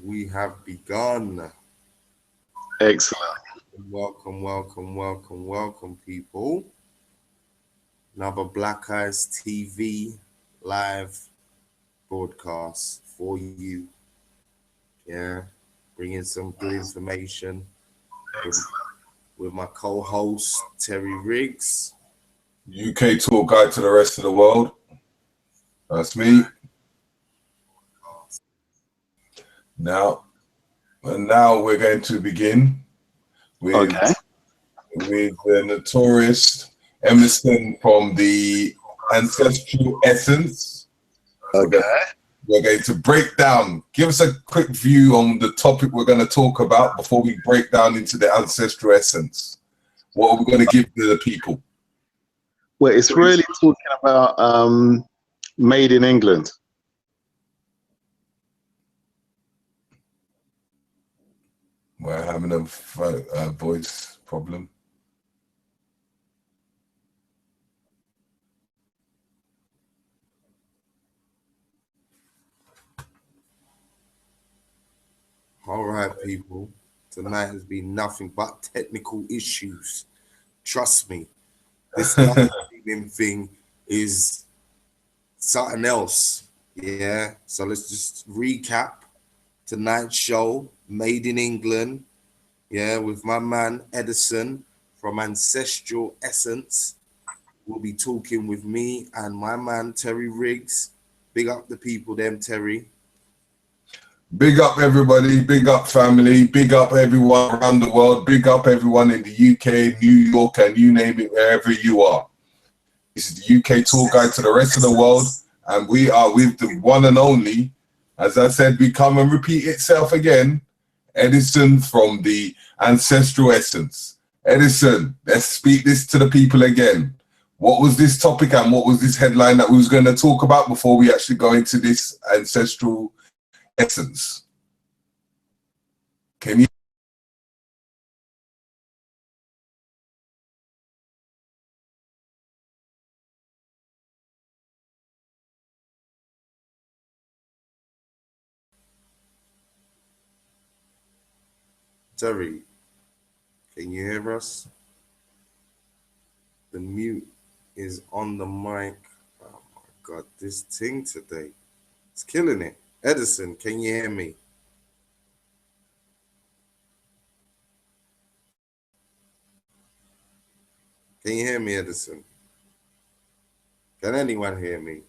we have begun. Excellent. Welcome, welcome, welcome, welcome, people. Another Black Eyes TV live broadcast for you. Yeah, bringing some good information with my co-host Terry Riggs. UK tour guide to the rest of the world. That's me. Now we're going to begin with the notorious Emerson from the Ancestral Essence. Okay. We're going to break down. Give us a quick view on the topic we're going to talk about before we break down into the Ancestral Essence. What are we going to give to the people? Well, it's really talking about made in England. We're having a voice problem. All right, people. Tonight has been nothing but technical issues. Trust me. This thing is something else. Yeah. So let's just recap tonight's show, Made in England. Yeah, with my man Edison from Ancestral Essence. We'll be talking with me and my man Terry Riggs. Big up the people, them Terry. Big up everybody, big up family, big up everyone around the world, big up everyone in the UK, New York, and you name it, wherever you are. This is the UK tour guide to the rest of the world, and we are with the one and only, as I said, we come and repeat itself again, Edison from the Ancestral Essence. Edison, let's speak this to the people again. What was this topic and what was this headline that we was going to talk about before we actually go into this Ancestral Essence? Can you? Terry, can you hear us? The mute is on the mic. Oh my God, this thing today, it's killing it. Edison, can you hear me? Can you hear me, Edison? Can anyone hear me?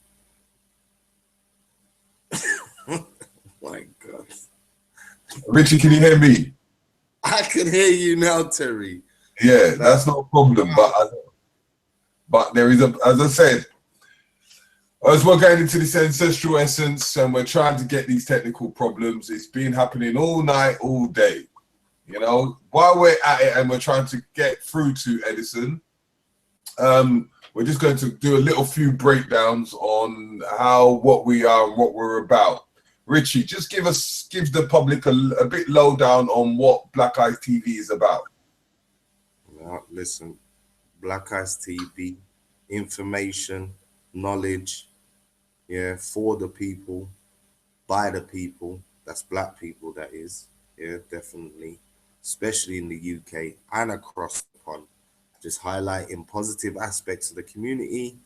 My God. Richie, can you hear me? I can hear you now, Terry. Yeah, that's not a problem. But there is as I said, as we're going into this Ancestral Essence and we're trying to get these technical problems, it's been happening all night, all day. You know, while we're at it and we're trying to get through to Edison, we're just going to do a little few breakdowns on what we are and what we're about. Richie, just give the public a bit lowdown on what Black Eyes TV is about. Well, listen, Black Eyes TV, information, knowledge, yeah, for the people, by the people. That's black people, that is. Yeah, definitely. Especially in the UK and across the pond. Just highlighting positive aspects of the community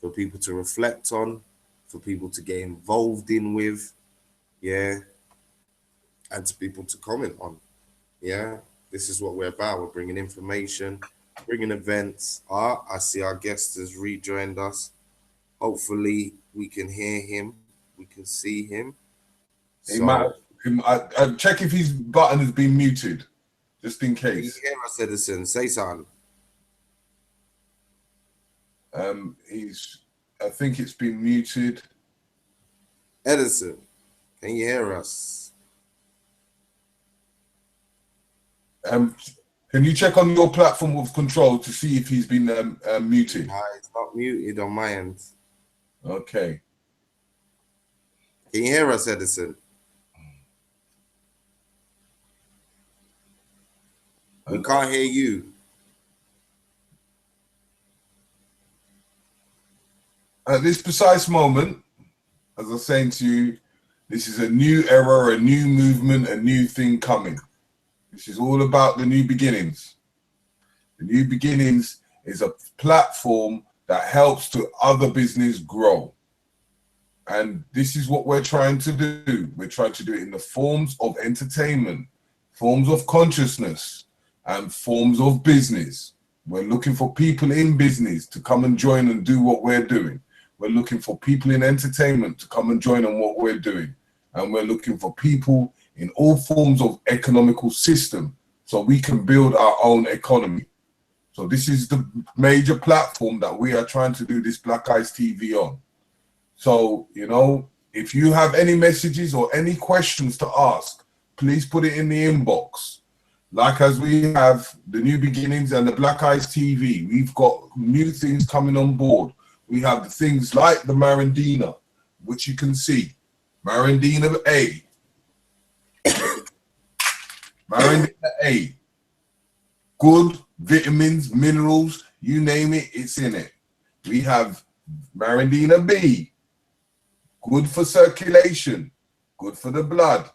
for people to reflect on, for people to get involved in with, yeah, and to people to comment on. Yeah, this is what we're about. We're bringing information, bringing events. I see our guest has rejoined us. Hopefully we can hear him, we can see him. Check if his button has been muted, just in case. Can you hear us, Edison? Say something. I think it's been muted. Edison, can you hear us? Can you check on your platform of control to see if he's been muted? No, it's not muted on my end. Okay. Can you hear us, Edison? We can't hear you. At this precise moment, as I was saying to you, This is a new era, a new movement, a new thing coming. This is all about the new beginnings. The new beginnings is a platform that helps to other business grow. And this is what we're trying to do. We're trying to do it in the forms of entertainment, forms of consciousness, and forms of business. We're looking for people in business to come and join and do what we're doing. We're looking for people in entertainment to come and join on what we're doing. And we're looking for people in all forms of economical system so we can build our own economy. So this is the major platform that we are trying to do this Black Eyes TV on. So, you know, if you have any messages or any questions to ask, please put it in the inbox. Like as we have the new beginnings and the Black Eyes TV, we've got new things coming on board. We have the things like the Marandina, which you can see. Marandina A. Marandina A. Good vitamins, minerals, you name it, it's in it. We have Marandina B. Good for circulation, good for the blood.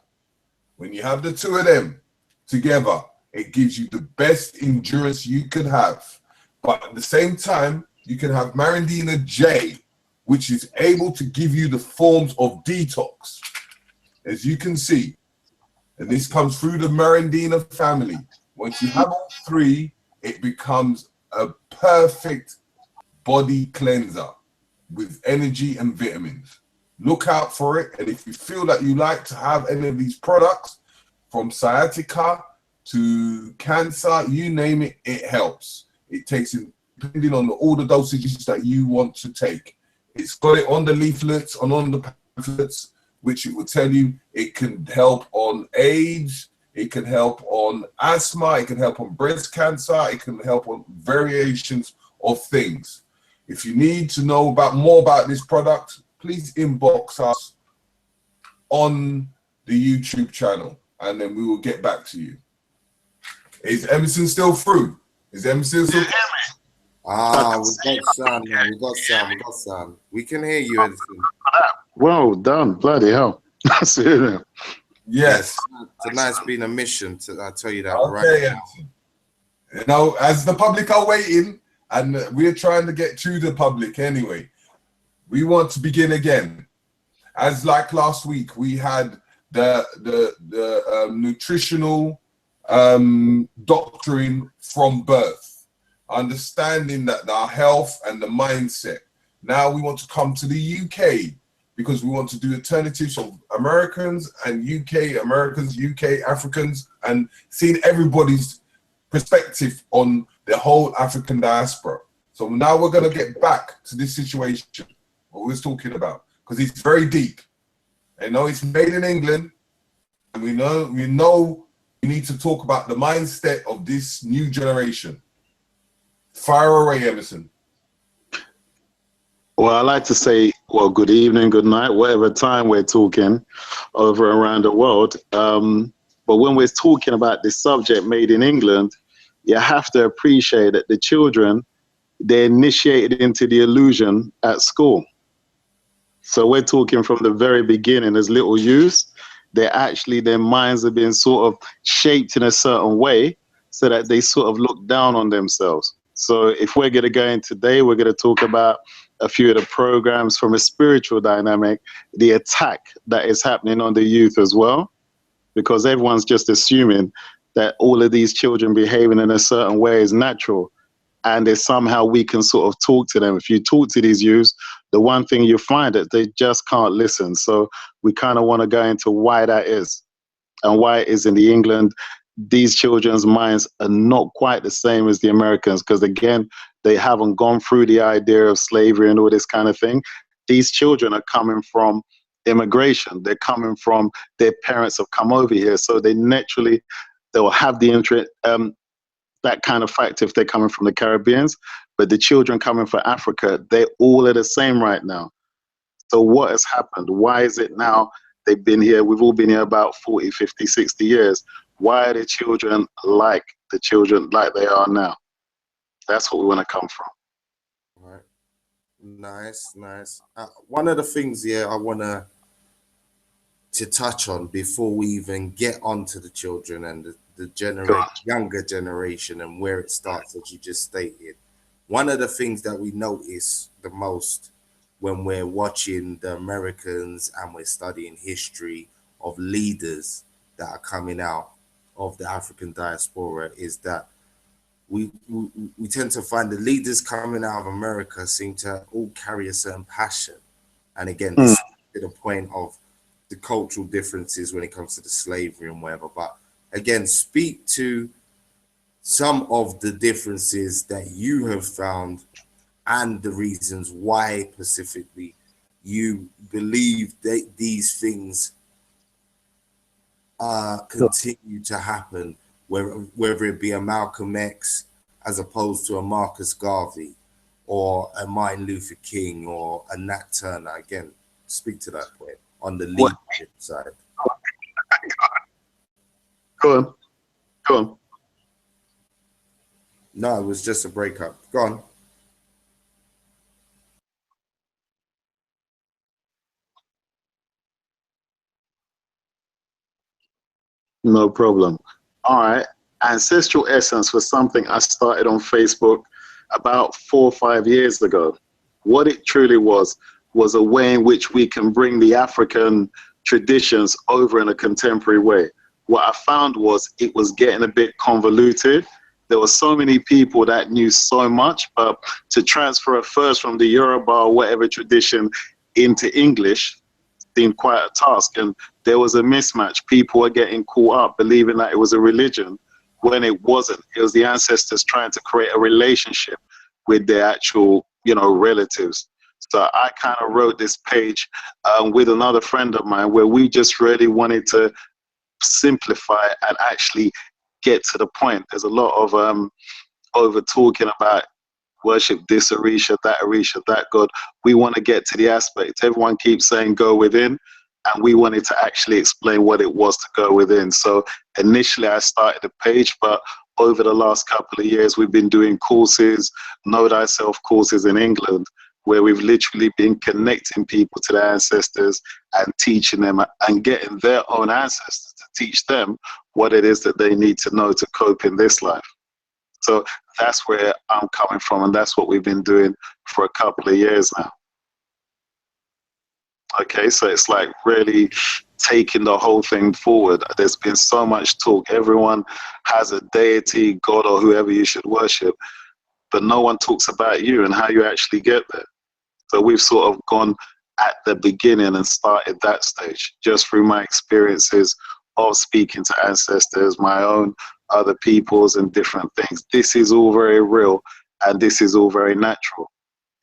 When you have the two of them together, it gives you the best endurance you could have. But at the same time, you can have Marandina J, which is able to give you the forms of detox, as you can see. And this comes through the Marandina family. Once you have all three, it becomes a perfect body cleanser with energy and vitamins. Look out for it. And if you feel that you like to have any of these products, from sciatica to cancer, you name it, it helps. It takes in, depending on all the dosages that you want to take. It's got it on the leaflets and on the pamphlets, which it will tell you it can help on AIDS, it can help on asthma, it can help on breast cancer, it can help on variations of things. If you need to know more about this product, please inbox us on the YouTube channel and then we will get back to you. Is Emerson still through? Is Emerson still through? Ah, we got sound, man. We got sound. We got sound. We can hear you, Edison. Well done, bloody hell. That's it. Yes. Tonight's been a mission. I tell you that Okay, right now. You know, as the public are waiting, and we're trying to get to the public anyway, we want to begin again. As like last week, we had the nutritional doctrine from birth, understanding that our health and the mindset. Now we want to come to the UK because we want to do alternatives of Americans and Americans, UK, Africans, and seeing everybody's perspective on the whole African diaspora. So now we're going to get back to this situation, what we was talking about, because it's very deep. I know it's made in England, and we know we need to talk about the mindset of this new generation. Fire away, Emerson. Well, I like to say, well, good evening, good night, whatever time we're talking over around the world. But when we're talking about this subject made in England, you have to appreciate that the children, they're initiated into the illusion at school. So we're talking from the very beginning as little youths. They're actually, their minds have been sort of shaped in a certain way so that they sort of look down on themselves. So if we're going to go in today, we're going to talk about a few of the programs from a spiritual dynamic, the attack that is happening on the youth as well, because everyone's just assuming that all of these children behaving in a certain way is natural. And there's somehow we can sort of talk to them. If you talk to these youths, the one thing you find is they just can't listen. So we kind of want to go into why that is and why it is in the England. These children's minds are not quite the same as the Americans because, again, they haven't gone through the idea of slavery and all this kind of thing. These children are coming from immigration. They're coming from their parents have come over here. So they naturally, they'll have the interest, that kind of fact if they're coming from the Caribbeans, but the children coming from Africa, they all are the same right now. So what has happened? Why is it now they've been here? We've all been here about 40, 50, 60 years. Why are the children like they are now? That's what we want to come from. All right. Nice, nice. One of the things, I want to to touch on before we even get onto the children and the God. younger generation and where it starts, as you just stated. One of the things that we notice the most when we're watching the Americans and we're studying history of leaders that are coming out of the African diaspora is that we tend to find the leaders coming out of America seem to all carry a certain passion. And again, this is to the point of the cultural differences when it comes to the slavery and whatever. But again, speak to some of the differences that you have found and the reasons why specifically you believe that these things continue to happen, whether it be a Malcolm X as opposed to a Marcus Garvey or a Martin Luther King or a Nat Turner. Again, speak to that point on the leadership side. Go on. Go on. No, it was just a breakup. Go on. No problem. All right. Ancestral Essence was something I started on Facebook about 4 or 5 years ago. What it truly was a way in which we can bring the African traditions over in a contemporary way. What I found was it was getting a bit convoluted. There were so many people that knew so much, but to transfer it first from the Yoruba or whatever tradition into English seemed quite a task, and there was a mismatch. People were getting caught up believing that it was a religion when it wasn't. It was the ancestors trying to create a relationship with their actual, relatives. So I kind of wrote this page with another friend of mine where we just really wanted to simplify and actually get to the point. There's a lot of over talking about worship this Orisha, that God. We want to get to the aspect. Everyone keeps saying go within, and we wanted to actually explain what it was to go within. So initially I started the page, but over the last couple of years we've been doing courses, Know Thyself courses in England, where we've literally been connecting people to their ancestors and teaching them and getting their own ancestors to teach them what it is that they need to know to cope in this life. So that's where I'm coming from, and that's what we've been doing for a couple of years now. Okay, so it's like really taking the whole thing forward. There's been so much talk. Everyone has a deity, God, or whoever you should worship, but no one talks about you and how you actually get there. So we've sort of gone at the beginning and started that stage just through my experiences of speaking to ancestors, my own, other people's, and different things. This is all very real, and this is all very natural.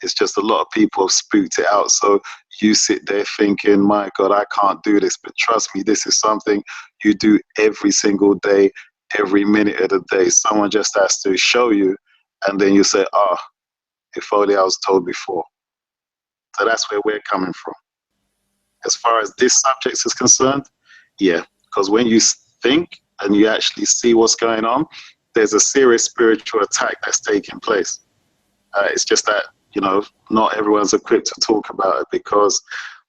It's just a lot of people have spooked it out. So you sit there thinking, my God, I can't do this. But trust me, this is something you do every single day, every minute of the day. Someone just has to show you, and then you say, if only I was told before. So that's where we're coming from. As far as this subject is concerned, yeah, because when you think and you actually see what's going on, there's a serious spiritual attack that's taking place. It's just that, not everyone's equipped to talk about it because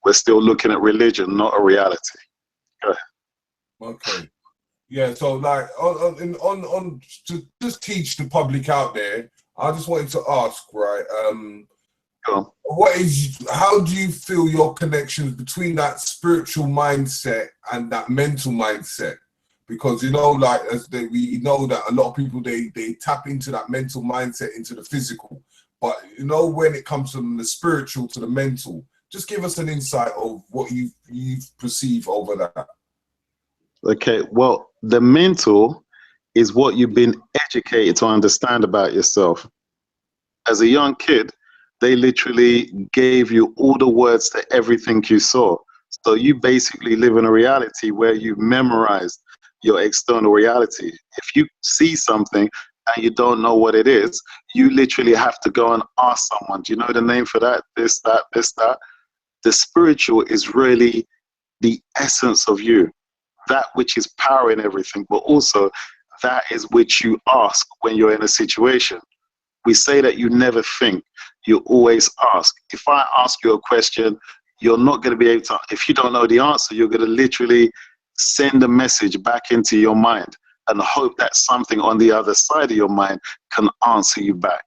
we're still looking at religion, not a reality. Go ahead. Okay. Yeah, so like on to just teach the public out there, I just wanted to ask, right, how do you feel your connections between that spiritual mindset and that mental mindset? Because we know that a lot of people they tap into that mental mindset into the physical, but when it comes from the spiritual to the mental, just give us an insight of what you perceive over that. Okay, well, the mental is what you've been educated to understand about yourself. As a young kid, they literally gave you all the words to everything you saw. So you basically live in a reality where you memorized your external reality. If you see something and you don't know what it is, you literally have to go and ask someone, do you know the name for that? This, that, this, that. The spiritual is really the essence of you, that which is powering everything, but also that is which you ask when you're in a situation. We say that you never think, you always ask. If I ask you a question, you're not going to be able to, if you don't know the answer, you're going to literally send a message back into your mind and hope that something on the other side of your mind can answer you back.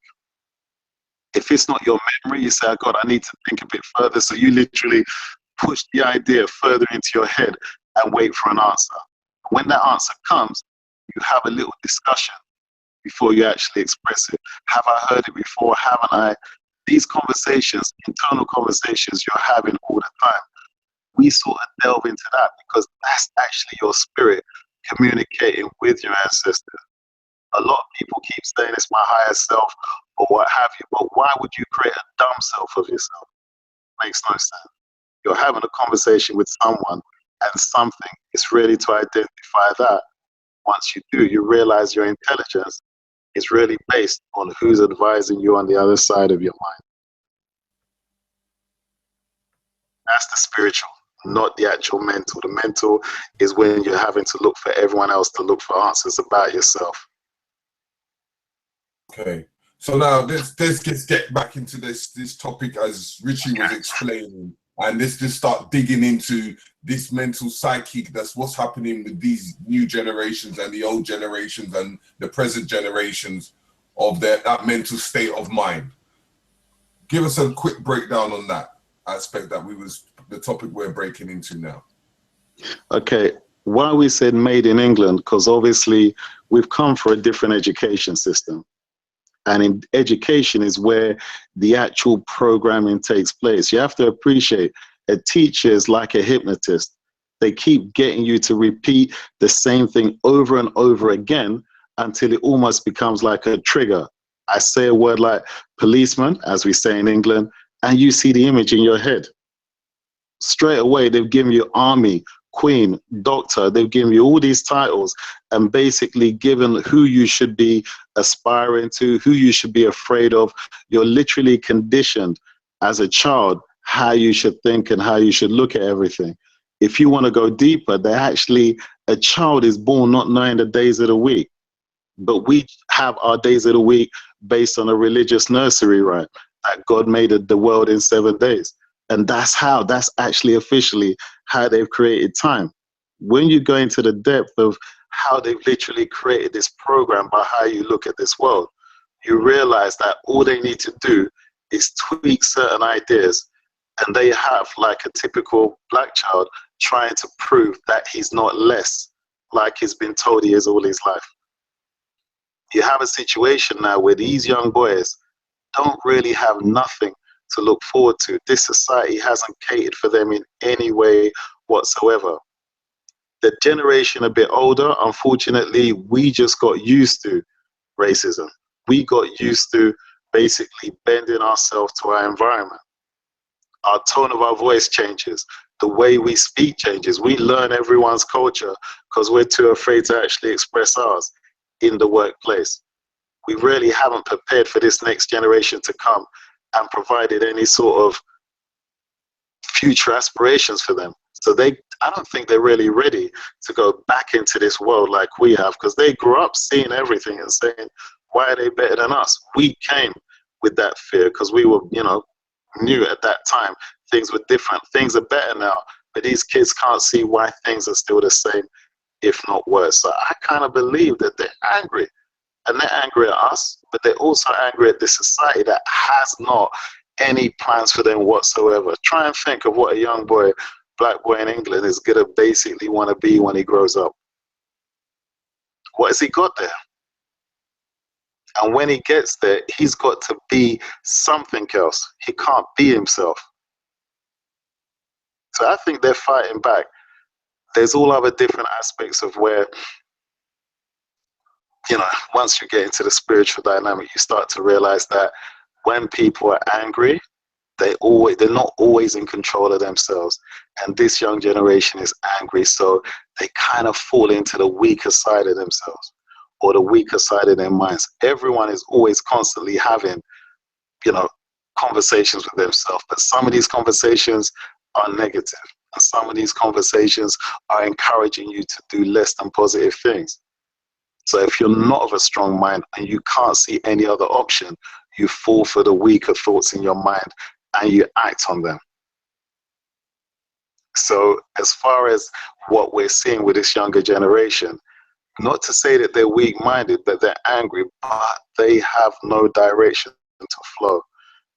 If it's not your memory, you say, oh God, I need to think a bit further. So you literally push the idea further into your head and wait for an answer. When that answer comes, you have a little discussion before you actually express it. Have I heard it before? Haven't I? These conversations, internal conversations you're having all the time, we sort of delve into that because that's actually your spirit communicating with your ancestors. A lot of people keep saying it's my higher self or what have you, but why would you create a dumb self of yourself? Makes no sense. You're having a conversation with someone and something is really to identify that. Once you do, you realize your intelligence is really based on who's advising you on the other side of your mind. That's the spiritual, not the actual mental. The mental is when you're having to look for everyone else to look for answers about yourself. Okay. So now let's get back into this topic as Richie was explaining, and let's just start digging into this mental psychic. That's what's happening with these new generations and the old generations and the present generations of that mental state of mind. Give us a quick breakdown on that aspect that the topic we're breaking into now. Okay, why we said made in England, because obviously we've come for a different education system. And in education is where the actual programming takes place. You have to appreciate a teacher is like a hypnotist. They keep getting you to repeat the same thing over and over again until it almost becomes like a trigger. I say a word like policeman, as we say in England, and you see the image in your head. Straight away, they've given you army, queen, doctor, they've given you all these titles and basically given who you should be aspiring to, who you should be afraid of. You're literally conditioned as a child how you should think and how you should look at everything. If you want to go deeper, a child is born not knowing the days of the week, but we have our days of the week based on a religious nursery rhyme that God made the world in 7 days. And that's actually officially how they've created time. When you go into the depth of how they've literally created this program by how you look at this world, you realize that all they need to do is tweak certain ideas, and they have like a typical black child trying to prove that he's not less like he's been told he is all his life. You have a situation now where these young boys don't really have nothing to look forward to. This society hasn't catered for them in any way whatsoever. The generation a bit older, unfortunately, we just got used to racism. We got used to basically bending ourselves to our environment. Our tone of our voice changes. The way we speak changes. We learn everyone's culture because we're too afraid to actually express ours in the workplace. We really haven't prepared for this next generation to come and provided any sort of future aspirations for them. So I don't think they're really ready to go back into this world like we have, because they grew up seeing everything and saying, why are they better than us? We came with that fear because we were, new at that time. Things were different. Things are better now, but these kids can't see why things are still the same, if not worse. So I kind of believe that they're angry. And they're angry at us, but they're also angry at this society that has not any plans for them whatsoever. Try and think of what a young boy, black boy in England, is going to basically want to be when he grows up. What has he got there? And when he gets there, he's got to be something else. He can't be himself. So I think they're fighting back. There's all other different aspects of where, once you get into the spiritual dynamic, you start to realize that when people are angry, they're not always in control of themselves. And this young generation is angry, so they kind of fall into the weaker side of themselves or the weaker side of their minds. Everyone is always constantly having, conversations with themselves. But some of these conversations are negative. And some of these conversations are encouraging you to do less than positive things. So if you're not of a strong mind and you can't see any other option, you fall for the weaker thoughts in your mind and you act on them. So as far as what we're seeing with this younger generation, not to say that they're weak-minded, that they're angry, but they have no direction to flow.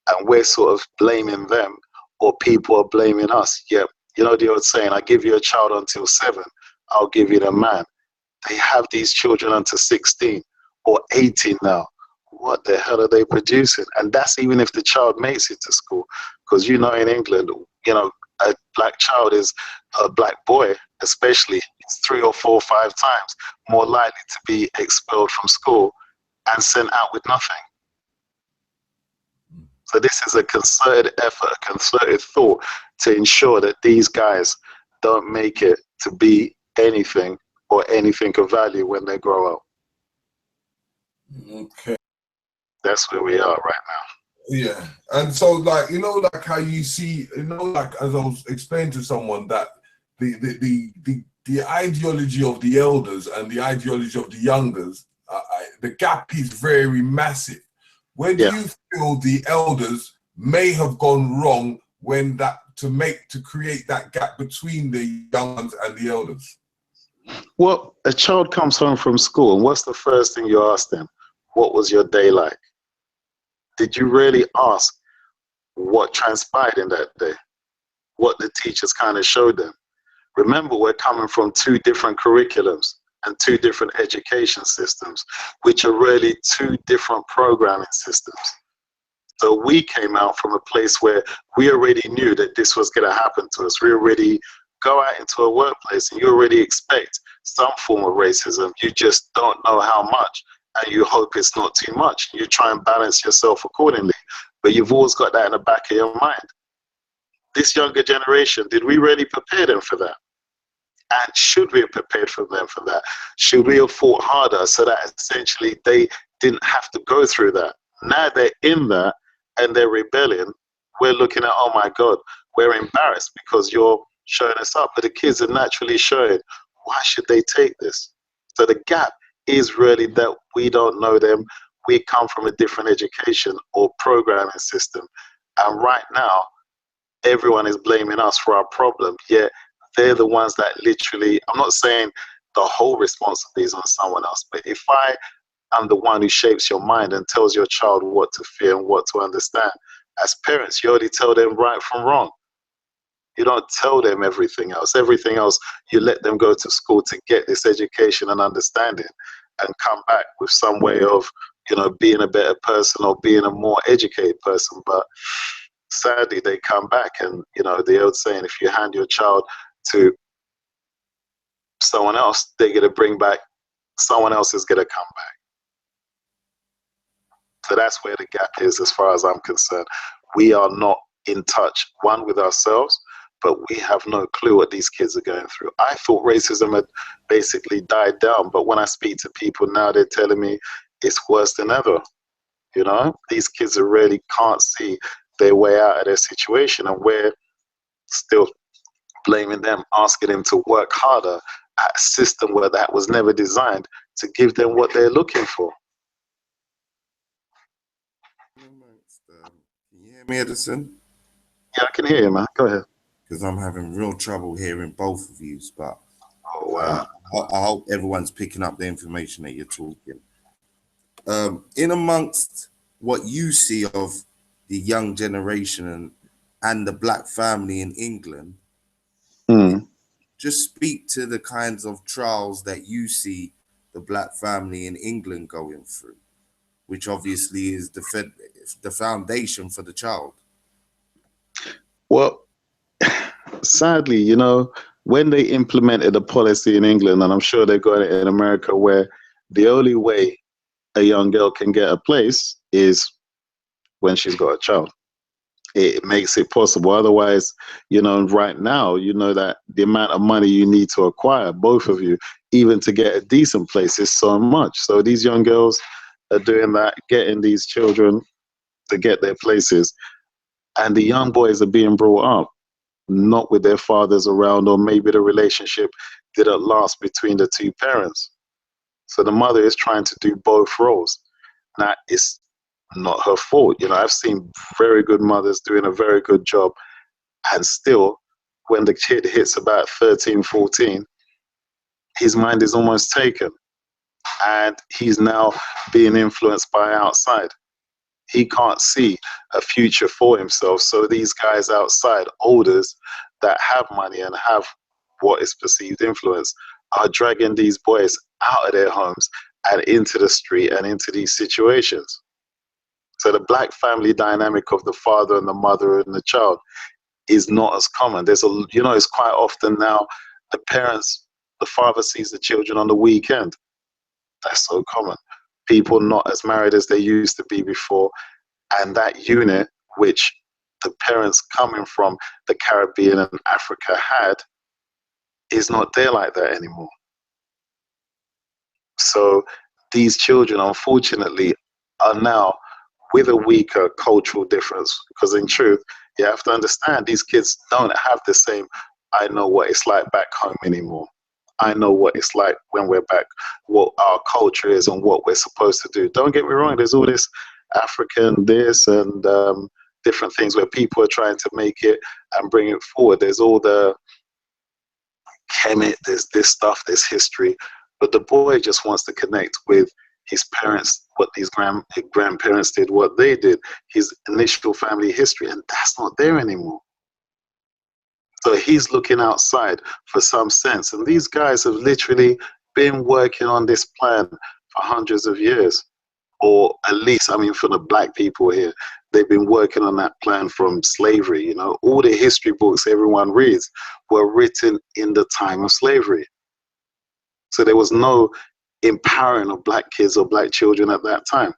And we're sort of blaming them, or people are blaming us. Yeah, you know the old saying, I give you a child until 7, I'll give you the man. They have these children until 16 or 18 now. What the hell are they producing? And that's even if the child makes it to school. Because you know in England, you know, a black child is a black boy, especially, it's 3 or 4 or 5 times more likely to be expelled from school and sent out with nothing. So this is a concerted effort, a concerted thought to ensure that these guys don't make it to be anything or anything of value when they grow up. Okay. That's where we are right now. Yeah, and so like, you know, like how you see, you know, like as I was explaining to someone that the ideology of the elders and the ideology of the youngers, the gap is very massive. Where do you feel the elders may have gone wrong when to create that gap between the young ones and the elders? Well, a child comes home from school, and what's the first thing you ask them? What was your day like? Did you really ask what transpired in that day? What the teachers kind of showed them? Remember, we're coming from 2 different curriculums and 2 different education systems, which are really 2 different programming systems. So we came out from a place where we already knew that this was going to happen to us. We already go out into a workplace and you already expect some form of racism. You just don't know how much, and you hope it's not too much. You try and balance yourself accordingly, but you've always got that in the back of your mind. This younger generation, did we really prepare them for that? And should we have prepared for them for that? Should we have fought harder so that essentially they didn't have to go through that? Now they're in that and they're rebelling. We're looking at, oh my God, we're embarrassed because you're showing us up. But the kids are naturally showing, why should they take this? So the gap is really that we don't know them. We come from a different education or programming system. And right now, everyone is blaming us for our problem, yet they're the ones that literally, I'm not saying the whole responsibility is on someone else, but if I am the one who shapes your mind and tells your child what to fear and what to understand, as parents, you already tell them right from wrong. You don't tell them everything else. Everything else, you let them go to school to get this education and understanding and come back with some way of, you know, being a better person or being a more educated person. But sadly, they come back and, you know, the old saying, if you hand your child to someone else, they're going to bring back, someone else is going to come back. So that's where the gap is as far as I'm concerned. We are not in touch, one, with ourselves, but we have no clue what these kids are going through. I thought racism had basically died down, but when I speak to people now, they're telling me it's worse than ever. You know, these kids really can't see their way out of their situation, and we're still blaming them, asking them to work harder at a system where that was never designed to give them what they're looking for. Can you hear me, Edison? Yeah, I can hear you, man. Go ahead. Because I'm having real trouble hearing both of you, but Oh, wow. I hope everyone's picking up the information that you're talking. In amongst what you see of the young generation and the black family in England, just speak to the kinds of trials that you see the black family in England going through, which obviously is the foundation for the child. Well, sadly, you know, when they implemented a policy in England, and I'm sure they've got it in America, where the only way a young girl can get a place is when she's got a child. It makes it possible. Otherwise, you know, right now, you know that the amount of money you need to acquire, both of you, even to get a decent place, is so much. So these young girls are doing that, getting these children to get their places. And the young boys are being brought up not with their fathers around, or maybe the relationship didn't last between the 2 parents. So the mother is trying to do both roles. Now, it's not her fault. You know, I've seen very good mothers doing a very good job, and still when the kid hits about 13, 14, his mind is almost taken, and he's now being influenced by outside. He can't see a future for himself. So these guys outside, elders that have money and have what is perceived influence, are dragging these boys out of their homes and into the street and into these situations. So the black family dynamic of the father and the mother and the child is not as common. There's a, you know, it's quite often now the parents, the father sees the children on the weekend. That's so common. People not as married as they used to be before. And that unit, which the parents coming from the Caribbean and Africa had, is not there like that anymore. So these children, unfortunately, are now with a weaker cultural difference. Because in truth, you have to understand, these kids don't have the same, I know what it's like back home anymore. I know what it's like when we're back, what our culture is and what we're supposed to do. Don't get me wrong, there's all this African this and different things where people are trying to make it and bring it forward. There's all the Kemet, there's this stuff, there's history, but the boy just wants to connect with his parents, what these grandparents did, what they did, his initial family history, and that's not there anymore. So he's looking outside for some sense. And these guys have literally been working on this plan for hundreds of years. Or at least, I mean, for the black people here, they've been working on that plan from slavery. You know, all the history books everyone reads were written in the time of slavery. So there was no empowering of black kids or black children at that time.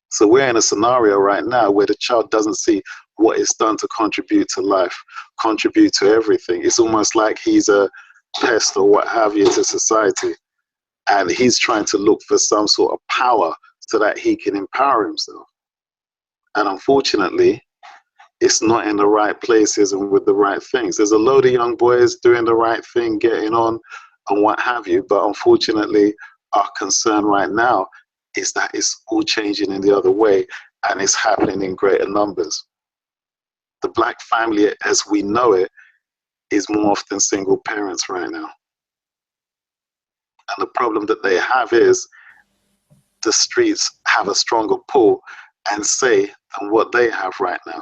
So we're in a scenario right now where the child doesn't see what it's done to contribute to life, contribute to everything. It's almost like he's a pest or what have you to society. And he's trying to look for some sort of power so that he can empower himself. And unfortunately, it's not in the right places and with the right things. There's a load of young boys doing the right thing, getting on and what have you. But unfortunately, our concern right now is that it's all changing in the other way and it's happening in greater numbers. The black family as we know it is more often single parents right now. And the problem that they have is the streets have a stronger pull and say than what they have right now.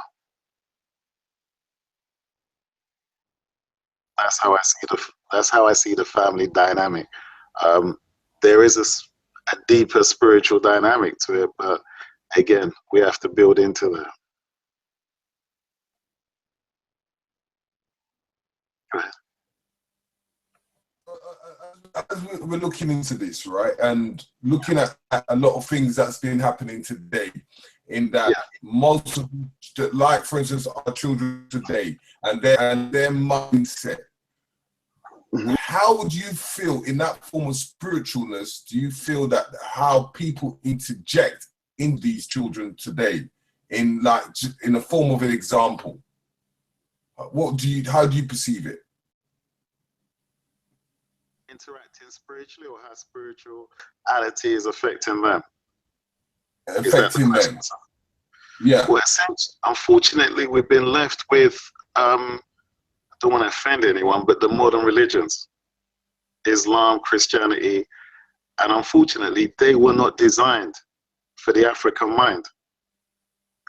That's how I see the family dynamic. There is a deeper spiritual dynamic to it, but again, we have to build into that. Go ahead. As we're looking into this, right, and looking at a lot of things that's been happening today, in that most of, like for instance, our children today and their mindset. How would you feel in that form of spiritualness? Do you feel that how people interject in these children today, in like in the form of an example? How do you perceive it? Interacting spiritually, or how spirituality is affecting them? Affecting them. Yeah. Well, unfortunately, we've been left with, I don't want to offend anyone, but the modern religions, Islam, Christianity, and unfortunately, they were not designed for the African mind.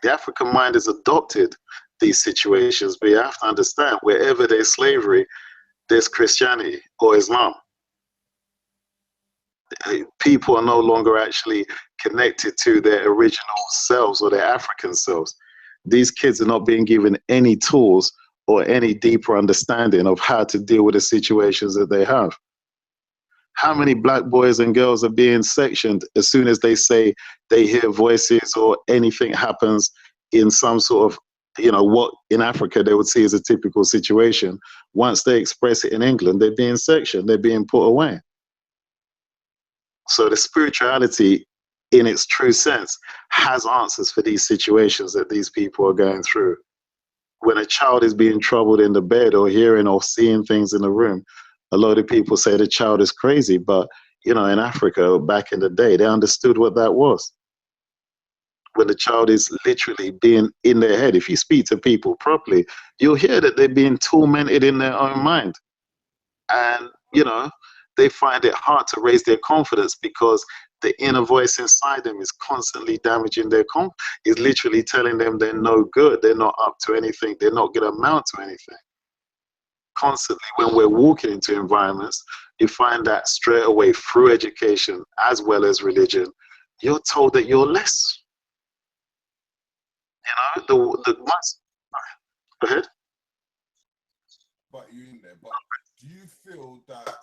The African mind has adopted these situations, but you have to understand, wherever there's slavery, there's Christianity or Islam. People are no longer actually connected to their original selves or their African selves. These kids are not being given any tools or any deeper understanding of how to deal with the situations that they have. How many black boys and girls are being sectioned as soon as they say they hear voices or anything happens in some sort of, you know, what in Africa they would see as a typical situation. Once they express it in England, they're being sectioned, they're being put away. So the spirituality, in its true sense, has answers for these situations that these people are going through. When a child is being troubled in the bed or hearing or seeing things in the room, a lot of people say the child is crazy, but you know, in Africa back in the day, they understood what that was. when the child is literally being in their head. If you speak to people properly, you'll hear that they're being tormented in their own mind. And, you know, they find it hard to raise their confidence because the inner voice inside them is constantly damaging their confidence, is literally telling them they're no good, they're not up to anything, they're not going to amount to anything. Constantly, when we're walking into environments, you find that straight away through education as well as religion, you're told that you're less. You know, the once. Go ahead. But you in there. But do you feel that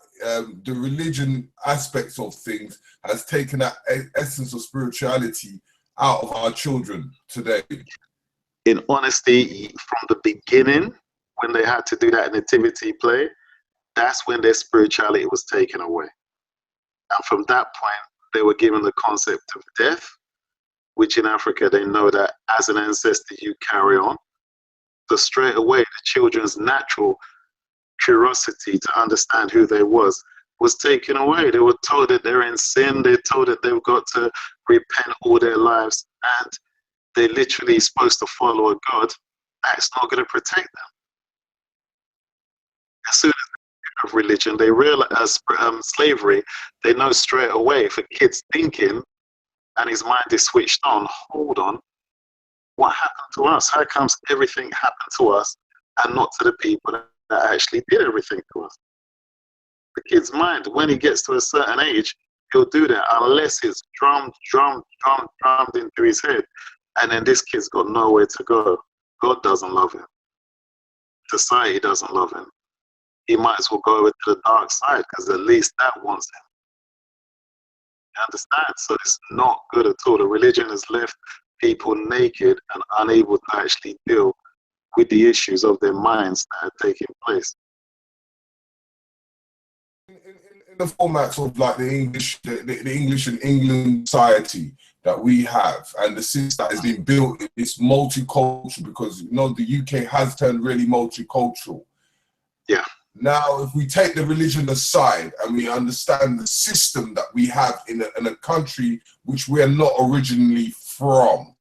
the religion aspects of things has taken that essence of spirituality out of our children today? In honesty, from the beginning, when they had to do that nativity play, that's when their spirituality was taken away. And from that point, they were given the concept of death, which in Africa, they know that as an ancestor, you carry on. So straight away, the children's natural curiosity to understand who they was taken away. They were told that they're in sin. They're told that they've got to repent all their lives. And they're literally supposed to follow a God that's not going to protect them. As soon as they have religion, they realize slavery, they know straight away if a kid's thinking and his mind is switched on, hold on, what happened to us? How comes everything happened to us and not to the people that actually did everything to us? The kid's mind, when he gets to a certain age, he'll do that unless it's drummed into his head. And then this kid's got nowhere to go. God doesn't love him. Society doesn't love him. He might as well go over to the dark side because at least that wants him. You understand? So it's not good at all. The religion has left people naked and unable to actually deal with the issues of their minds that are taking place. In the formats of like the English and England society that we have, and the system that has been built, it's multicultural, because you know the UK has turned really multicultural. Yeah. Now, if we take the religion aside and we understand the system that we have in a country which we are not originally from,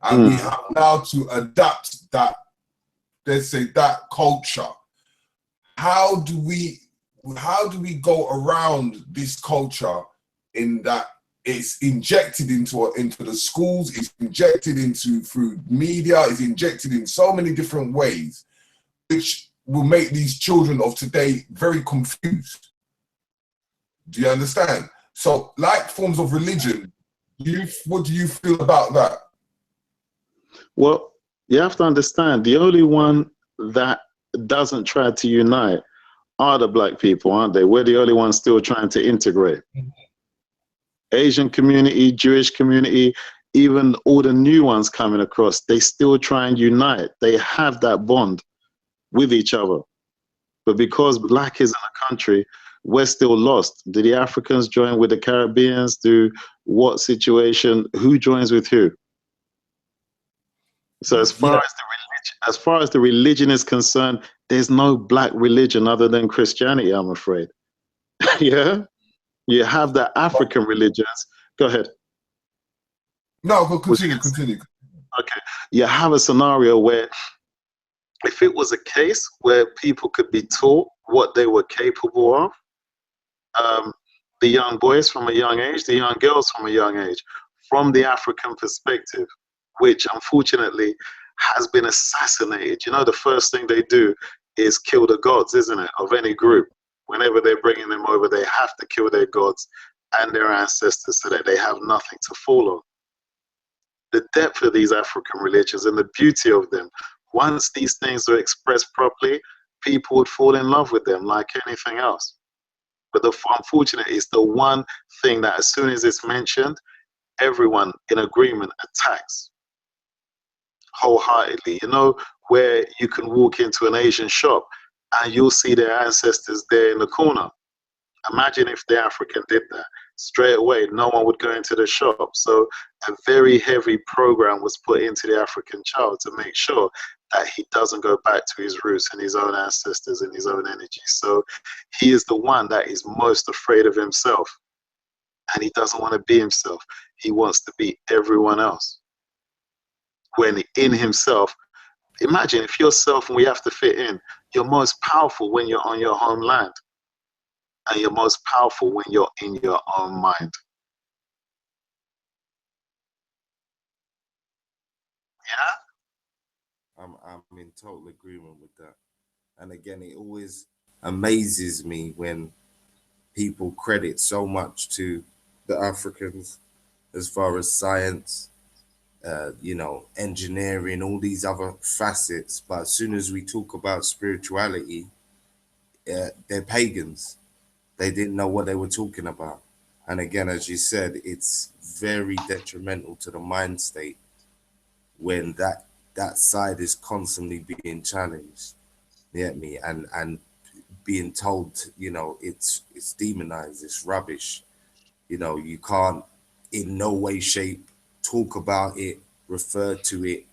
and we have now to adapt that, let's say, that culture, how do we go around this culture in that it's injected into the schools, it's injected into through media, it's injected in so many different ways, which will make these children of today very confused. Do you understand? So, like forms of religion, what do you feel about that? Well, you have to understand, the only one that doesn't try to unite are the black people, aren't they? We're the only ones still trying to integrate. Asian community, Jewish community, even all the new ones coming across, they still try and unite. They have that bond with each other. But because black is in the country, we're still lost. Do the Africans join with the Caribbeans? Do what situation? Who joins with who? So as far as the religion is concerned, there's no black religion other than Christianity, I'm afraid. Yeah? You have the African religions. Go ahead. No, continue. Okay. You have a scenario where if it was a case where people could be taught what they were capable of, the young boys from a young age, the young girls from a young age, from the African perspective, which unfortunately has been assassinated. You know, the first thing they do is kill the gods, isn't it, of any group. Whenever they're bringing them over, they have to kill their gods and their ancestors so that they have nothing to fall on. The depth of these African religions and the beauty of them, once these things are expressed properly, people would fall in love with them like anything else. But unfortunately, it's the one thing that as soon as it's mentioned, everyone in agreement attacks wholeheartedly. You know, where you can walk into an Asian shop and you'll see their ancestors there in the corner. Imagine if the African did that. Straight away, no one would go into the shop. So a very heavy program was put into the African child to make sure that he doesn't go back to his roots and his own ancestors and his own energy. So he is the one that is most afraid of himself. And he doesn't want to be himself. He wants to be everyone else. when in himself, imagine if yourself and we have to fit in, you're most powerful when you're on your homeland, and you're most powerful when you're in your own mind. Yeah. I'm in total agreement with that. And again, it always amazes me when people credit so much to the Africans as far as science, engineering, all these other facets. But as soon as we talk about spirituality, they're pagans. They didn't know what they were talking about. And again, as you said, it's very detrimental to the mind state when that side is constantly being challenged. You get me? And being told, it's demonized, it's rubbish. You can't in no way, shape talk about it, refer to it,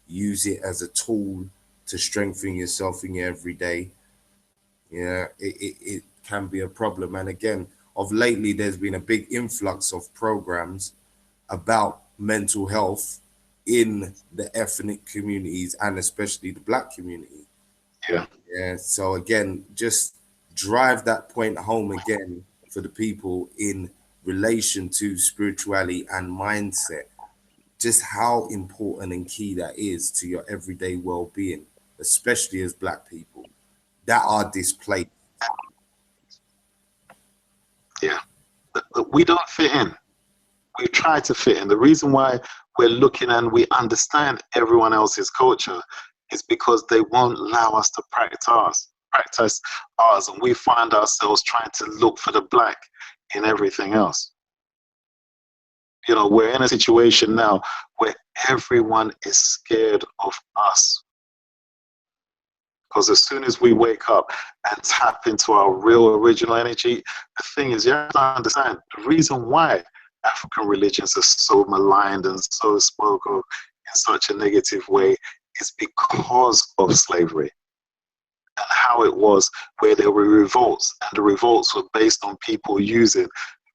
use it as a tool to strengthen yourself in your everyday. Yeah, it can be a problem. And again, of lately, there's been a big influx of programs about mental health in the ethnic communities and especially the Black community. Yeah. Yeah. So again, just drive that point home again for the people in relation to spirituality and mindset, just how important and key that is to your everyday well-being, especially as Black people that are displaced. Yeah. But we don't fit in. We try to fit in. The reason why we're looking and we understand everyone else's culture is because they won't allow us to practice ours, and we find ourselves trying to look for the Black in everything else. We're in a situation now where everyone is scared of us. Because as soon as we wake up and tap into our real original energy, the thing is, you have to understand the reason why African religions are so maligned and so spoken of in such a negative way is because of slavery and how it was, where there were revolts, and the revolts were based on people using,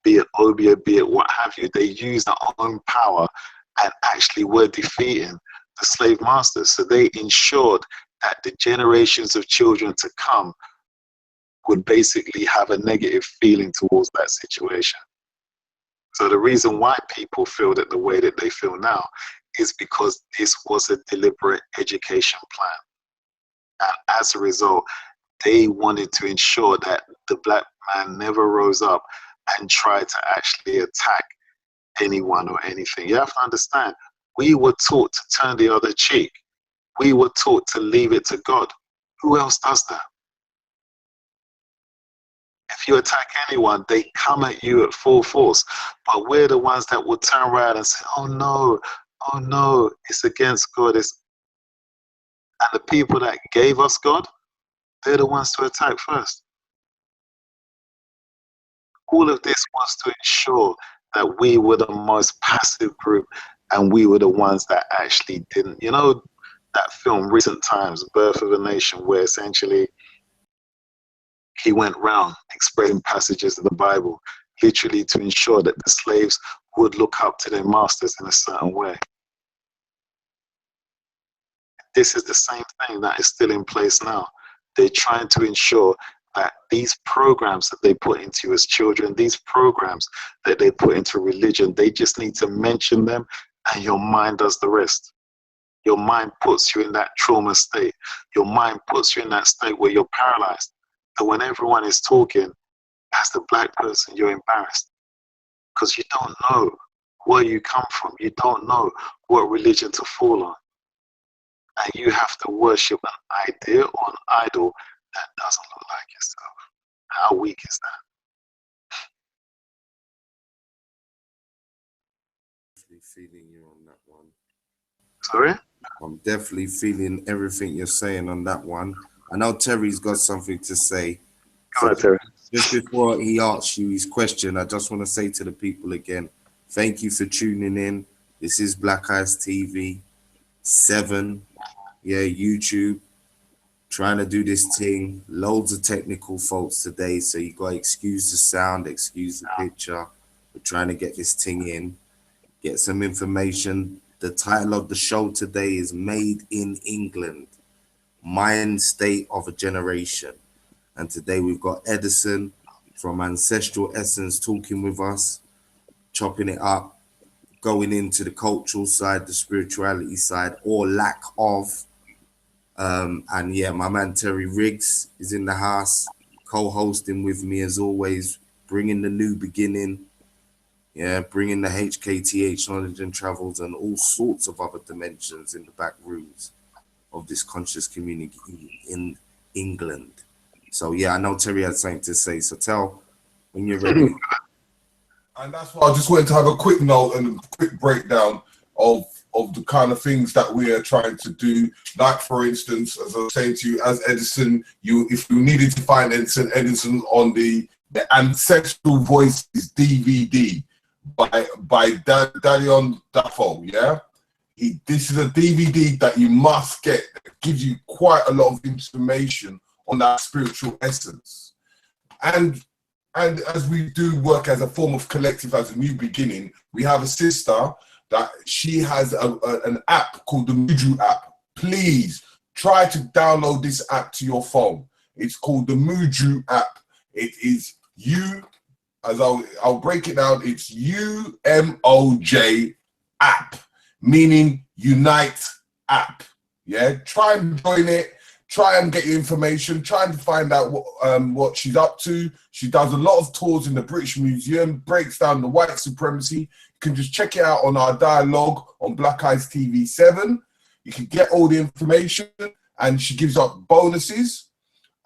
be it obeah, be it what have you, they used their own power and actually were defeating the slave masters. So they ensured that the generations of children to come would basically have a negative feeling towards that situation. So the reason why people feel that the way that they feel now is because this was a deliberate education plan. And as a result, they wanted to ensure that the Black man never rose up and tried to actually attack anyone or anything. You have to understand, we were taught to turn the other cheek. We were taught to leave it to God. Who else does that? If you attack anyone, they come at you at full force. But we're the ones that will turn around and say, oh no, it's against God. And the people that gave us God, they're the ones to attack first. All of this was to ensure that we were the most passive group and we were the ones that actually didn't. That film, Recent Times, Birth of a Nation, where essentially he went round expressing passages of the Bible, literally to ensure that the slaves would look up to their masters in a certain way. This is the same thing that is still in place now. They're trying to ensure that these programs that they put into you as children, these programs that they put into religion, they just need to mention them and your mind does the rest. Your mind puts you in that trauma state. Your mind puts you in that state where you're paralyzed. So when everyone is talking, as the Black person, you're embarrassed because you don't know where you come from. You don't know what religion to fall on. And you have to worship an idea or an idol that doesn't look like yourself. How weak is that? Definitely feeling you on that one. Sorry? I'm definitely feeling everything you're saying on that one. I know Terry's got something to say. Go ahead, Terry. Just before he asks you his question, I just want to say to the people again, thank you for tuning in. This is Black Eyes TV, 7, YouTube, trying to do this thing. Loads of technical faults today, so you got to excuse the sound, excuse the picture. We're trying to get this thing in, get some information The title of the show today is Made in England, Mind State of a Generation. And today we've got Edison from Ancestral Essence talking with us, chopping it up, going into the cultural side, the spirituality side, or lack of. And yeah, my man Terry Riggs is in the house, co-hosting with me as always, bringing the new beginning. Yeah, bringing the HKTH knowledge and travels and all sorts of other dimensions in the back rooms of this conscious community in England. So yeah, I know Terry had something to say. So tell when you're ready. And that's why I just wanted to have a quick note and a quick breakdown of the kind of things that we are trying to do. Like for instance, as I was saying to you, as Edison, if you needed to find Edison on the Ancestral Voices DVD by Dalion Dafoe, yeah? This is a DVD that you must get. It gives you quite a lot of information on that spiritual essence. And as we do work as a form of collective, as a new beginning, we have a sister that she has an app called the Muju app. Please try to download this app to your phone. It's called the Muju app. It is I'll break it down. It's UMOJ app, meaning Unite app. Yeah, try and join it. Try and get your information. Try and find out what she's up to. She does a lot of tours in the British Museum, breaks down the white supremacy. You can just check it out on our dialogue on Black Eyes TV 7. You can get all the information, and she gives up bonuses.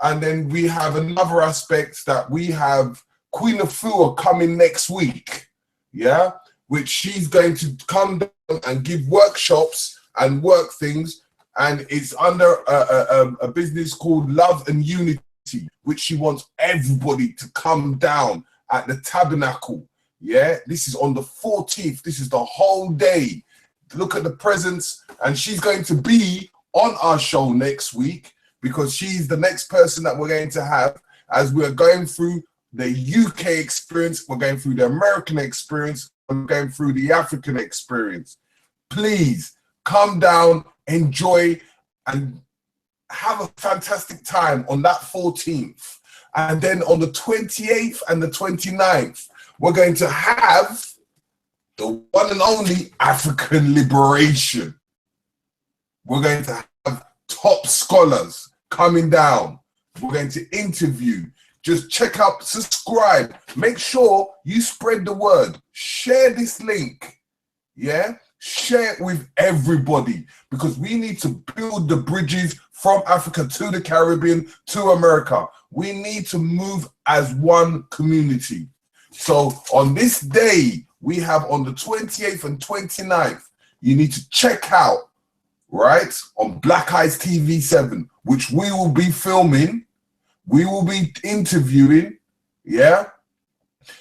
And then we have another aspect that we have Queen Afua coming next week, yeah, which she's going to come down and give workshops and work things, and it's under a business called Love and Unity, which she wants everybody to come down at the Tabernacle, yeah. This is on the 14th. This is the whole day. Look at the presents, and she's going to be on our show next week because she's the next person that we're going to have as we're going through the UK experience, we're going through the American experience, we're going through the African experience. Please come down, enjoy, and have a fantastic time on that 14th. And then on the 28th and the 29th, we're going to have the one and only African liberation. We're going to have top scholars coming down. We're going to interview. Just check out, subscribe. Make sure you spread the word. Share this link. Yeah? Share it with everybody because we need to build the bridges from Africa to the Caribbean to America. We need to move as one community. So on this day, we have on the 28th and 29th, you need to check out, right, on Black Eyes TV 7, which we will be filming. We will be interviewing, yeah?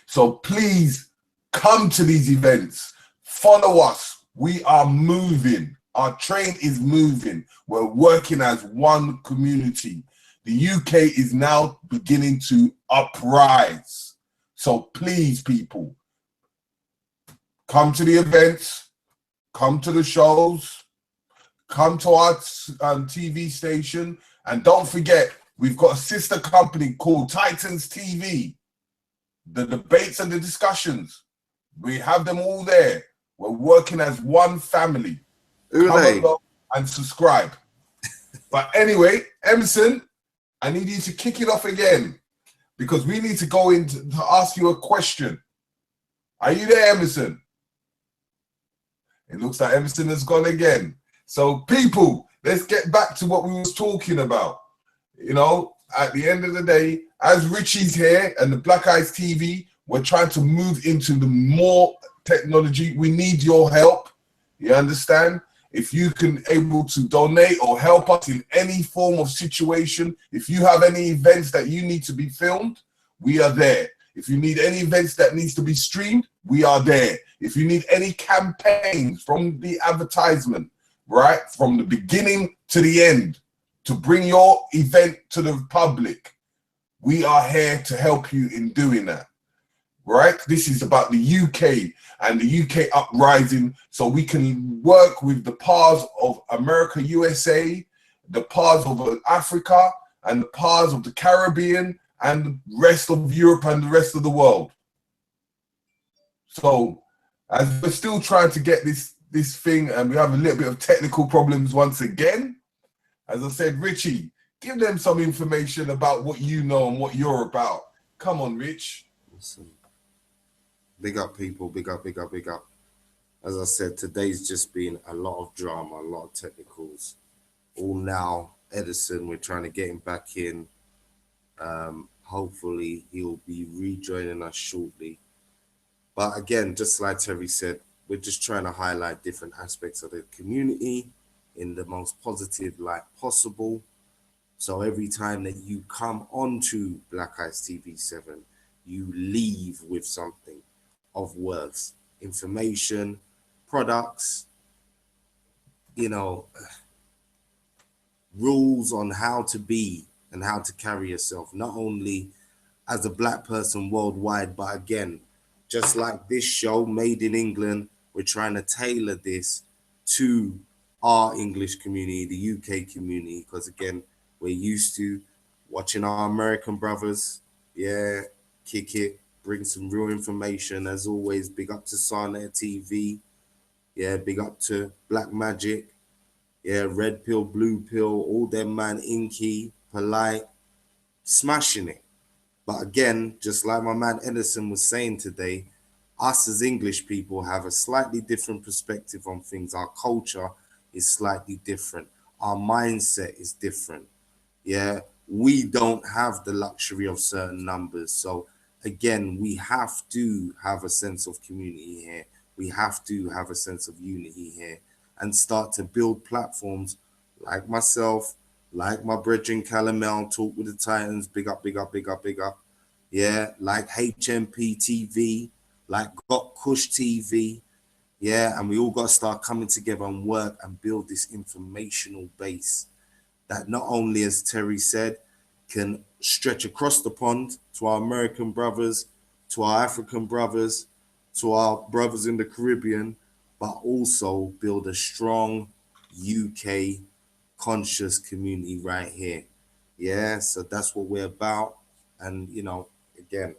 So please come to these events. Follow us. We are moving. Our train is moving. We're working as one community. The UK is now beginning to uprise. So please, people, come to the events, come to the shows, come to our TV station, and don't forget, we've got a sister company called Titans TV. The debates and the discussions, we have them all there. We're working as one family. Come along and subscribe. But anyway, Emerson, I need you to kick it off again because we need to go in to ask you a question. Are you there, Emerson? It looks like Emerson has gone again. So people, let's get back to what we was talking about. You know, at the end of the day, as Richie's here and the Black Eyes TV, we're trying to move into the more technology. We need your help. You understand? If you can able to donate or help us in any form of situation, if you have any events that you need to be filmed, we are there. If you need any events that needs to be streamed, we are there. If you need any campaigns from the advertisement, right, from the beginning to the end, to bring your event to the public, we are here to help you in doing that. right? This is about the UK and the UK uprising, so we can work with the powers of America, USA, the powers of Africa, and the powers of the Caribbean, and the rest of Europe and the rest of the world. So, as we're still trying to get this thing, and we have a little bit of technical problems once again, as I said, Richie, give them some information about what you know and what you're about. Come on, Rich. Listen, big up, people. Big up, big up, big up. As I said, today's just been a lot of drama, a lot of technicals. All now, Edison, we're trying to get him back in. Hopefully, he'll be rejoining us shortly. But again, just like Terry said, we're just trying to highlight different aspects of the community in the most positive light possible. So every time that you come onto Black Eyes TV 7, you leave with something of worth, information, products, you know, rules on how to be and how to carry yourself, not only as a Black person worldwide, but again, just like this show, Made in England, we're trying to tailor this to our English community, the UK community, because again, we're used to watching our American brothers, yeah, kick it, bring some real information. As always, big up to Sarnet TV, yeah, big up to Black Magic, yeah, Red Pill, Blue Pill, all them man, Inky, Polite, smashing it. But again, just like my man Edison was saying today, us as English people have a slightly different perspective on things. Our culture is slightly different. Our mindset is different. Yeah, we don't have the luxury of certain numbers. So again, we have to have a sense of community here. We have to have a sense of unity here and start to build platforms like myself, like my brethren Calamel, Talk with the Titans, big up, big up, big up, big up. Yeah, like HMP TV, like Got Kush TV. Yeah, and we all got to start coming together and work and build this informational base that not only, as Terry said, can stretch across the pond to our American brothers, to our African brothers, to our brothers in the Caribbean, but also build a strong UK conscious community right here. Yeah, so that's what we're about. And, you know, again,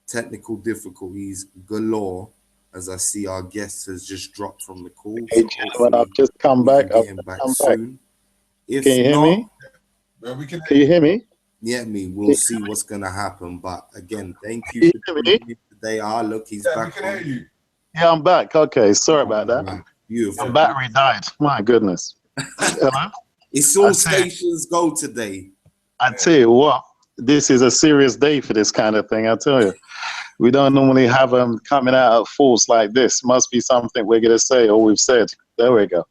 technical difficulties galore, as I see our guest has just dropped from the call. Hey, So gentlemen, I've just come back. get him back soon. If Can you hear me? Well, Can you hear me? Yeah, we'll see what's gonna happen. But again, thank Can you you for hear tuning me? in today. Look, he's yeah, back we can on. hear you. Yeah, I'm back. Okay, sorry about that. Right. Beautiful. My battery died. My goodness. Hello? It's all I tell you- stations go today. I tell you what, this is a serious day for this kind of thing, I tell you. We don't normally have them coming out at force like this. Must be something we're going to say or we've said. There we go.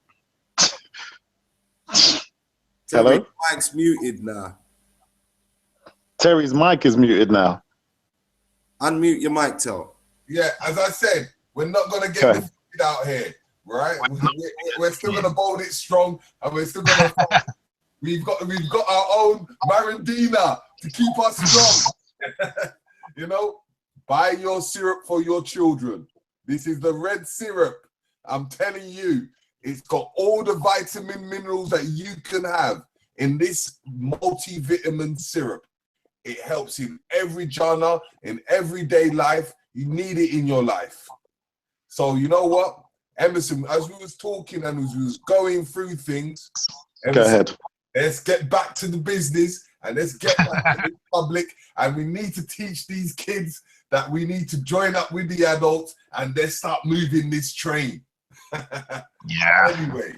Terry, Hello? mic's muted now. Terry's mic is muted now. Unmute your mic, Tel. Yeah, as I said, we're not going to get Okay. defeated out here, right? We're still going to bold it strong, and we're still going to. we've got our own Marindina to keep us strong. You know, buy your syrup for your children. This is the red syrup. I'm telling you, it's got all the vitamin minerals that you can have in this multivitamin syrup. It helps in every genre, in everyday life. You need it in your life. So you know what, Emerson, as we was talking and as we was going through things, Emerson, Go ahead. let's get back to the business and let's get back to the public. And we need to teach these kids that we need to join up with the adults and let's start moving this train. Yeah. Anyway,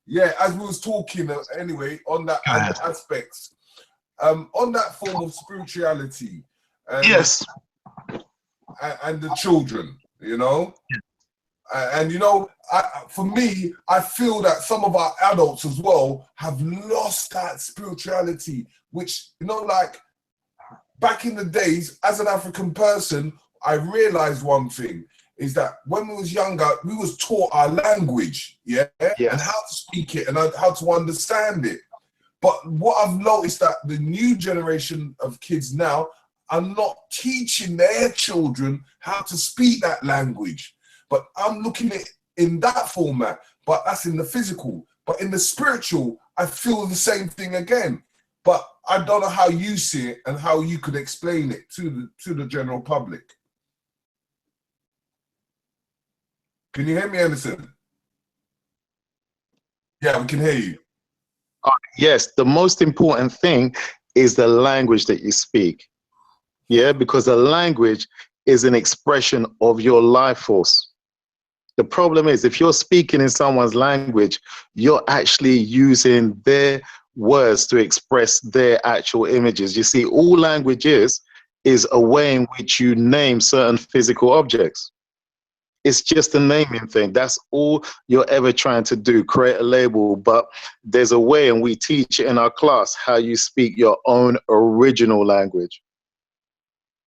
yeah, as we was talking, anyway, on that aspects, on that form of spirituality, Yes. and the children, you know, and you know, for me, I feel that some of our adults as well have lost that spirituality, which, you know, like back in the days, as an African person, I realized one thing is that when we was younger, we was taught our language, yeah, and how to speak it and how to understand it. But what I've noticed that the new generation of kids now, are not teaching their children how to speak that language. But I'm looking at it in that format, but that's in the physical. But in the spiritual, I feel the same thing again. But I don't know how you see it and how you could explain it to the general public. Can you hear me, Anderson? Yeah, we can hear you. Yes, the most important thing is the language that you speak. Yeah, because the language is an expression of your life force. The problem is, if you're speaking in someone's language, you're actually using their words to express their actual images. You see, all language is a way in which you name certain physical objects. It's just a naming thing. That's all you're ever trying to do, create a label. But there's a way, and we teach in our class how you speak your own original language.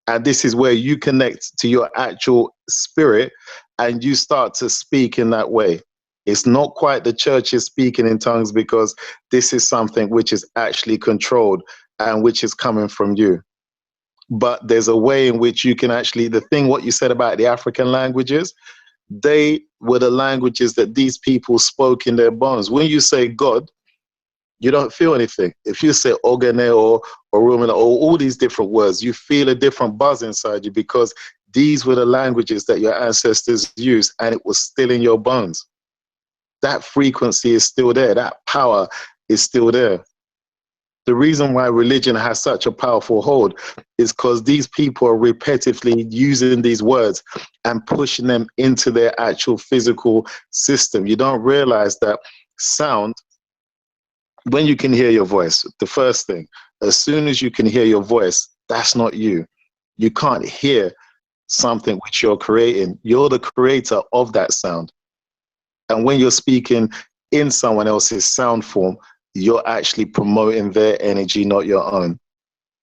And this is where you connect to your actual spirit and you start to speak in that way. It's not quite the church is speaking in tongues, because this is something which is actually controlled and which is coming from you. But there's a way in which you can actually, the thing, what you said about the African languages, they were the languages that these people spoke in their bones. When you say God, you don't feel anything. If you say Ogene or Rumina or all these different words, you feel a different buzz inside you, because these were the languages that your ancestors used, and it was still in your bones. That frequency is still there. That power is still there. The reason why religion has such a powerful hold is because these people are repetitively using these words and pushing them into their actual physical system. You don't realize that sound, when you can hear your voice, the first thing, as soon as you can hear your voice, that's not you. You can't hear something which you're creating. You're the creator of that sound. And when you're speaking in someone else's sound form, you're actually promoting their energy, not your own.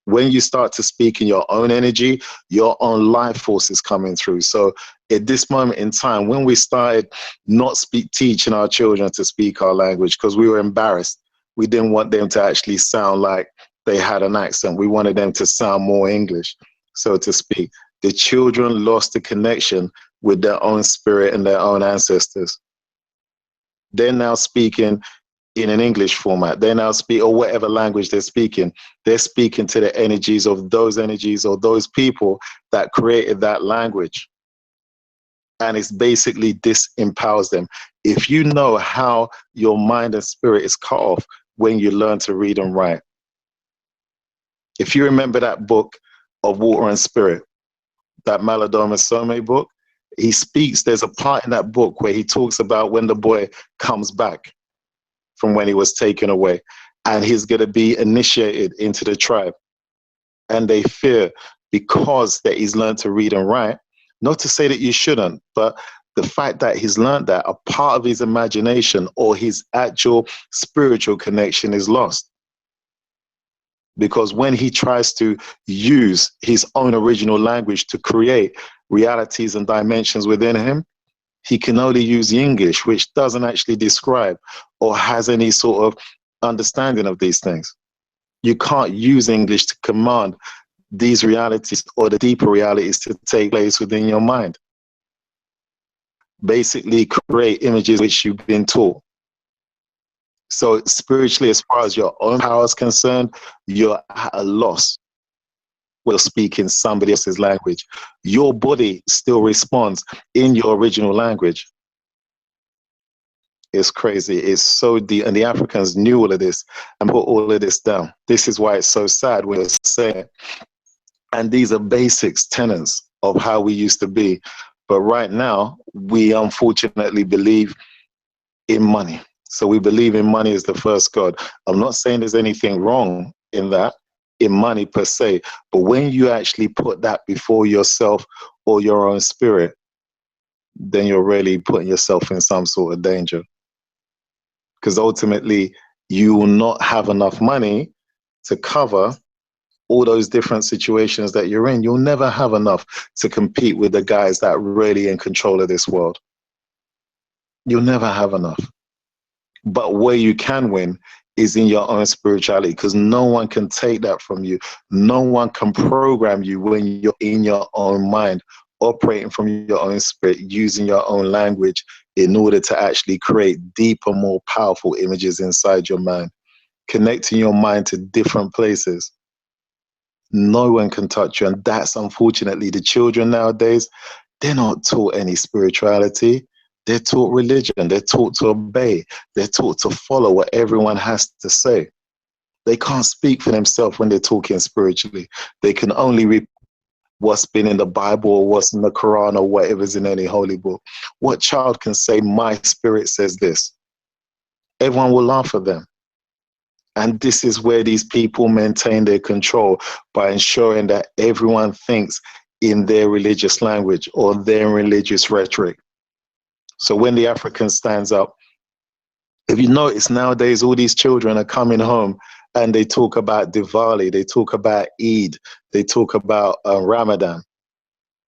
When you start to speak in your own energy, your own life force is coming through. So at this moment in time, when we started not teaching our children to speak our language, because we were embarrassed, we didn't want them to actually sound like they had an accent. We wanted them to sound more English, so to speak. The children lost the connection with their own spirit and their own ancestors. They're now speaking in an English format. They now speak, or whatever language they're speaking to the energies or those people that created that language. And it's basically disempowers them. If you know how your mind and spirit is cut off when you learn to read and write. If you remember that book of Water and Spirit, that Malodoma Some book, he speaks, there's a part in that book where he talks about when the boy comes back from when he was taken away, and he's going to be initiated into the tribe. And they fear, because that he's learned to read and write, not to say that you shouldn't, but the fact that he's learned that, a part of his imagination or his actual spiritual connection is lost. Because when he tries to use his own original language to create realities and dimensions within him, he can only use English, which doesn't actually describe or has any sort of understanding of these things. You can't use English to command these realities or the deeper realities to take place within your mind. Basically create images which you've been taught. So spiritually, as far as your own power is concerned, you're at a loss. We're speaking somebody else's language. Your body still responds in your original language. It's crazy. It's so deep. And the Africans knew all of this and put all of this down. This is why it's so sad when you're saying it. And these are basics, tenets of how we used to be. But right now, we unfortunately believe in money. So we believe in money as the first God. I'm not saying there's anything wrong in that, in money per se, but when you actually put that before yourself or your own spirit, then you're really putting yourself in some sort of danger. Because ultimately, you will not have enough money to cover all those different situations that you're in. You'll never have enough to compete with the guys that are really in control of this world. You'll never have enough. But where you can win is in your own spirituality, because no one can take that from you. No one can program you when you're in your own mind, operating from your own spirit, using your own language in order to actually create deeper, more powerful images inside your mind, connecting your mind to different places. No one can touch you. And that's unfortunately the children nowadays, they're not taught any spirituality. They're taught religion. They're taught to obey. They're taught to follow what everyone has to say. They can't speak for themselves when they're talking spiritually. They can only read what's been in the Bible or what's in the Quran or whatever's in any holy book. What child can say, my spirit says this? Everyone will laugh at them. And this is where these people maintain their control, by ensuring that everyone thinks in their religious language or their religious rhetoric. So when the African stands up, if you notice nowadays, all these children are coming home and they talk about Diwali, they talk about Eid, they talk about Ramadan,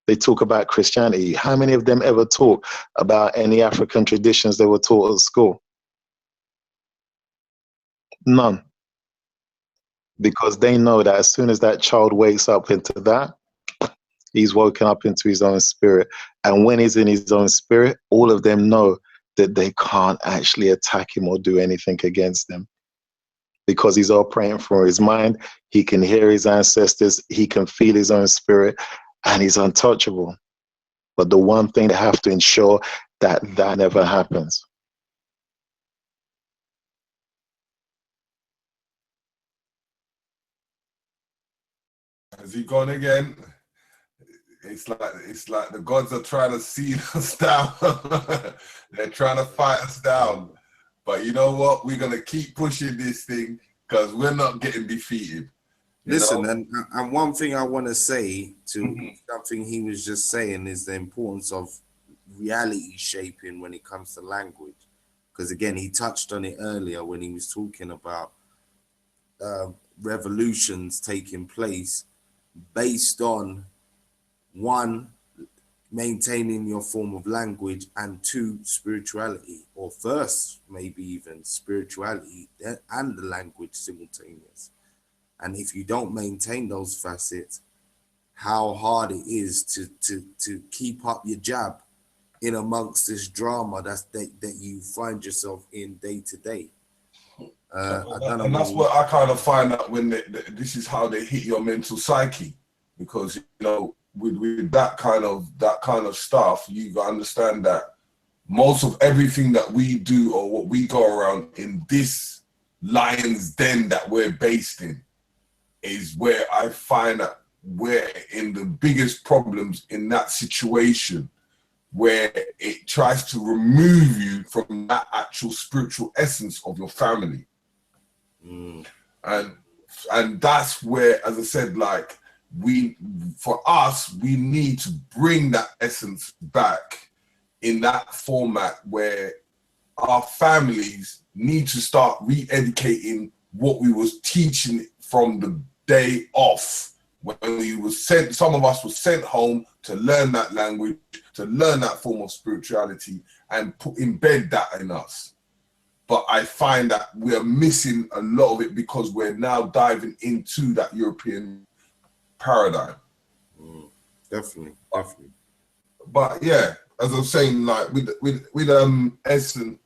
they talk about Christianity. How many of them ever talk about any African traditions they were taught at school? None. Because they know that as soon as that child wakes up into that, he's woken up into his own spirit. And when he's in his own spirit, all of them know that they can't actually attack him or do anything against him. Because he's operating from his mind, he can hear his ancestors, he can feel his own spirit, and he's untouchable. But the one thing they have to ensure that that never happens. Has he gone again? It's like the gods are trying to seal us down. They're trying to fight us down. But you know what? We're gonna keep pushing this thing because we're not getting defeated. Listen, and one thing I want to say to something he was just saying is the importance of reality shaping when it comes to language. Because again, he touched on it earlier when he was talking about revolutions taking place based on, one, maintaining your form of language, and two, spirituality, or first, maybe even spirituality and the language simultaneous. And if you don't maintain those facets, how hard it is to keep up your jab in amongst this drama that you find yourself in day to day. And that's what I kind of find out when this is how they hit your mental psyche, because you know with that kind of stuff, you gotta understand that most of everything that we do or what we go around in this lion's den that we're based in is where I find that we're in the biggest problems in that situation, where it tries to remove you from that actual spiritual essence of your family. And that's where, as I said, like for us, we need to bring that essence back in that format where our families need to start re-educating what we was teaching from the day off, when we was sent, some of us were sent home to learn that language, to learn that form of spirituality and embed that in us. But I find that we are missing a lot of it because we're now diving into that European paradigm. Definitely. But yeah, as I was saying, like with Edison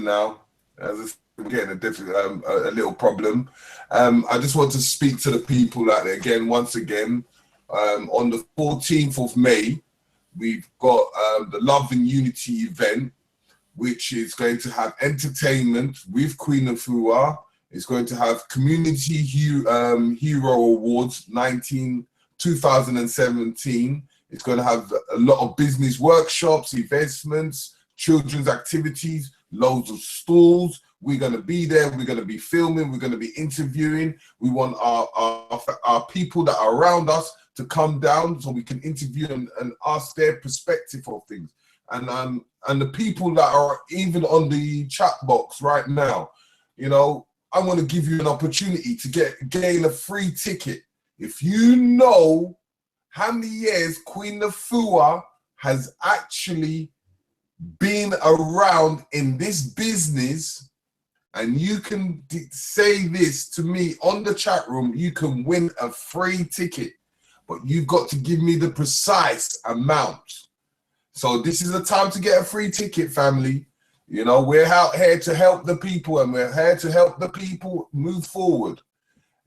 now, as we're getting a little problem. I just want to speak to the people out there again, once again. On the 14th of May, we've got the Love and Unity event, which is going to have entertainment with Queen Afua. It's going to have Community Hero Awards 2017. It's going to have a lot of business workshops, investments, children's activities, loads of stalls. We're going to be there. We're going to be filming. We're going to be interviewing. We want our people that are around us to come down so we can interview and ask their perspective of things. And the people that are even on the chat box right now, you know, I want to give you an opportunity to gain a free ticket. If you know how many years Queen Afua has actually been around in this business, and you can say this to me on the chat room, you can win a free ticket. But you've got to give me the precise amount. So this is the time to get a free ticket, family. You know, we're out here to help the people, and we're here to help the people move forward.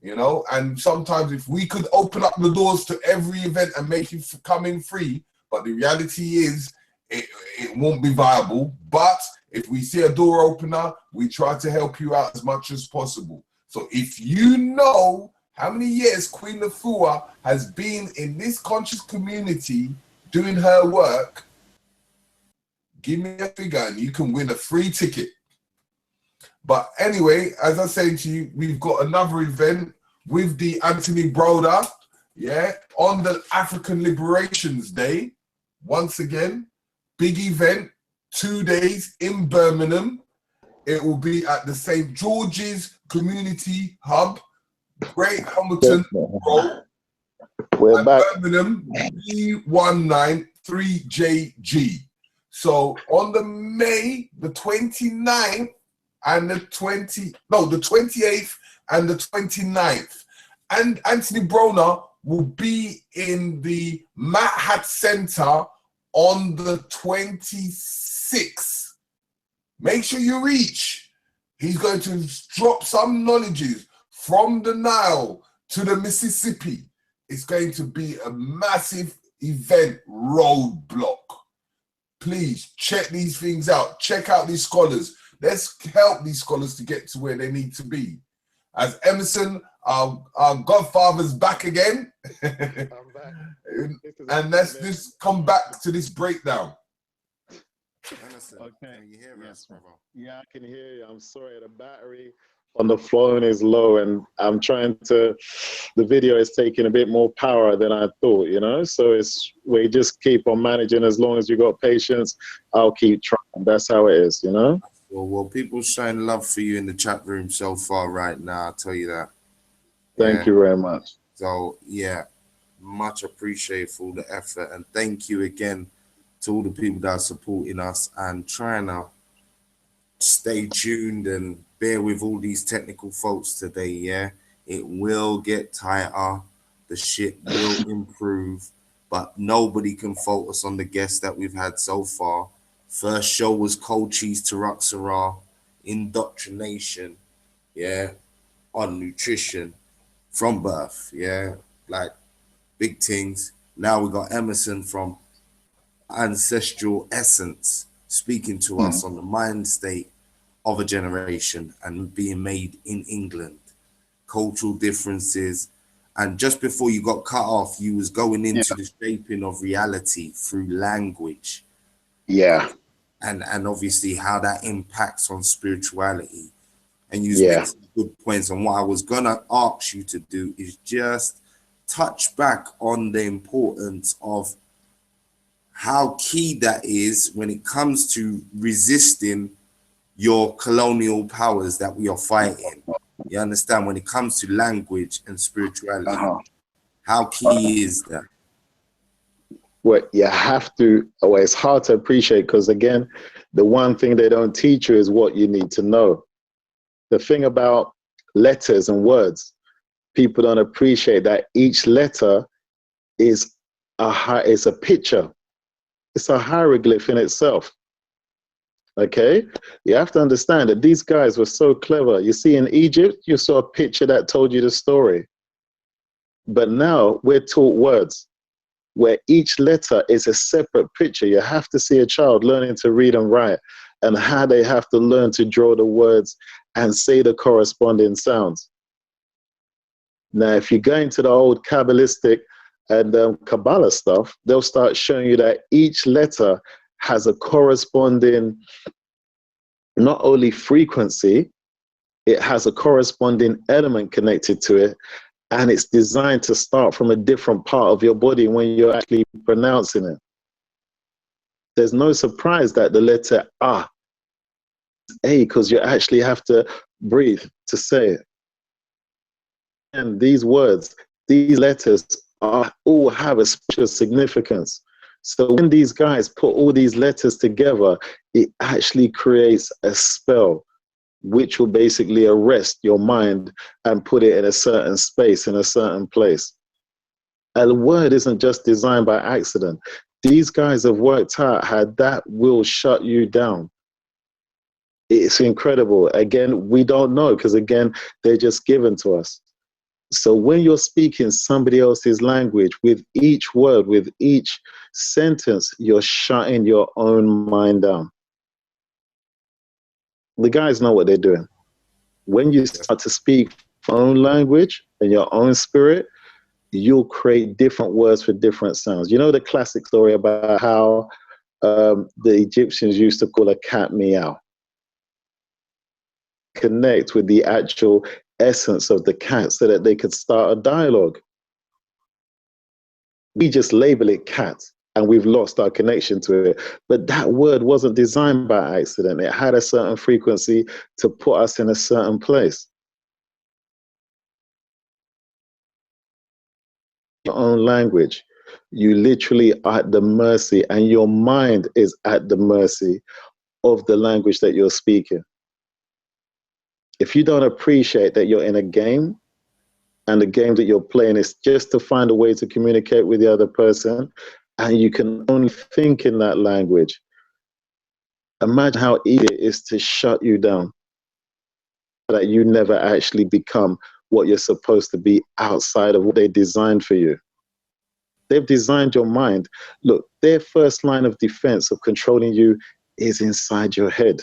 You know, and sometimes if we could open up the doors to every event and make it come in free, but the reality is it won't be viable. But if we see a door opener, we try to help you out as much as possible. So if you know how many years Queen Afua has been in this conscious community doing her work, give me a figure and you can win a free ticket. But anyway, as I say to you, we've got another event with the Anthony Broder, yeah, on the African Liberations Day. Once again, big event, 2 days in Birmingham. It will be at the St. George's Community Hub, Great Hamilton Road. We're back. Birmingham, B193JG. So on the May the 29th and the 28th and the 29th, and Anthony Broner will be in the Mahat Center on the 26th. Make sure you reach. He's going to drop some knowledges from the Nile to the Mississippi. It's going to be a massive event roadblock. Please check these things out. Check out these scholars. Let's help these scholars to get to where they need to be. As Emerson, our godfather's back again. I'm back. And let's just come back to this breakdown. Emerson, Okay. can you hear us, brother? Yeah, I can hear you. I'm sorry, the battery on the phone is low, and I'm trying to, the video is taking a bit more power than I thought, you know? So we just keep on managing. As long as you got patience, I'll keep trying. That's how it is, you know? Well, people showing love for you in the chat room so far right now, I'll tell you that. Thank you very much. So, yeah, much appreciated for all the effort. And thank you again to all the people that are supporting us and trying to stay tuned and bear with all these technical faults today, yeah? It will get tighter. The shit will improve. But nobody can fault us on the guests that we've had so far. First show was Cold Cheese Tarak indoctrination, yeah, on nutrition from birth, yeah, like big things. Now we got Emerson from Ancestral Essence speaking to us on the mind state of a generation and being made in England, cultural differences. And just before you got cut off, you was going into the shaping of reality through language. Yeah. And obviously how that impacts on spirituality. And you make some good points. And what I was gonna ask you to do is just touch back on the importance of how key that is when it comes to resisting your colonial powers that we are fighting. You understand? When it comes to language and spirituality, how key is that? Well, you have to, well, it's hard to appreciate because, again, the one thing they don't teach you is what you need to know. The thing about letters and words, people don't appreciate that each letter is a picture. It's a hieroglyph in itself. Okay? You have to understand that these guys were so clever. You see, in Egypt, you saw a picture that told you the story. But now we're taught words, where each letter is a separate picture. You have to see a child learning to read and write and how they have to learn to draw the words and say the corresponding sounds. Now, if you go into the old Kabbalistic and Kabbalah stuff, they'll start showing you that each letter has a corresponding, not only frequency, it has a corresponding element connected to it. And it's designed to start from a different part of your body when you're actually pronouncing it. There's no surprise that the letter A is A, because you actually have to breathe to say it. And these words, these letters all have a special significance. So when these guys put all these letters together, it actually creates a spell which will basically arrest your mind and put it in a certain space, in a certain place. A word isn't just designed by accident. These guys have worked out how that will shut you down. It's incredible. Again, we don't know because, again, they're just given to us. So when you're speaking somebody else's language, with each word, with each sentence, you're shutting your own mind down. The guys know what they're doing. When you start to speak your own language and your own spirit, you'll create different words for different sounds. You know the classic story about how the Egyptians used to call a cat meow. Connect with the actual essence of the cat so that they could start a dialogue. We just label it cat and we've lost our connection to it. But that word wasn't designed by accident. It had a certain frequency to put us in a certain place. Your own language, you literally are at the mercy, and your mind is at the mercy of the language that you're speaking. If you don't appreciate that you're in a game, and the game that you're playing is just to find a way to communicate with the other person, and you can only think in that language, imagine how easy it is to shut you down, that you never actually become what you're supposed to be outside of what they designed for you. They've designed your mind. Look, their first line of defense of controlling you is inside your head.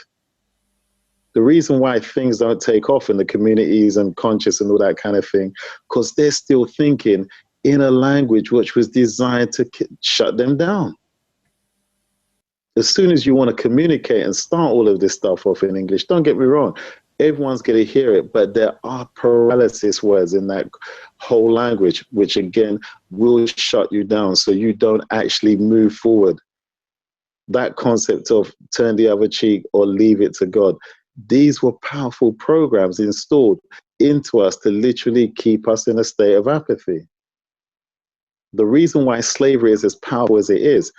The reason why things don't take off in the communities and conscious and all that kind of thing, because they're still thinking in a language which was designed to shut them down. As soon as you want to communicate and start all of this stuff off in English, don't get me wrong, everyone's going to hear it, but there are paralysis words in that whole language, which again will shut you down so you don't actually move forward. That concept of turn the other cheek or leave it to God, these were powerful programs installed into us to literally keep us in a state of apathy. The reason why slavery is as powerful as it is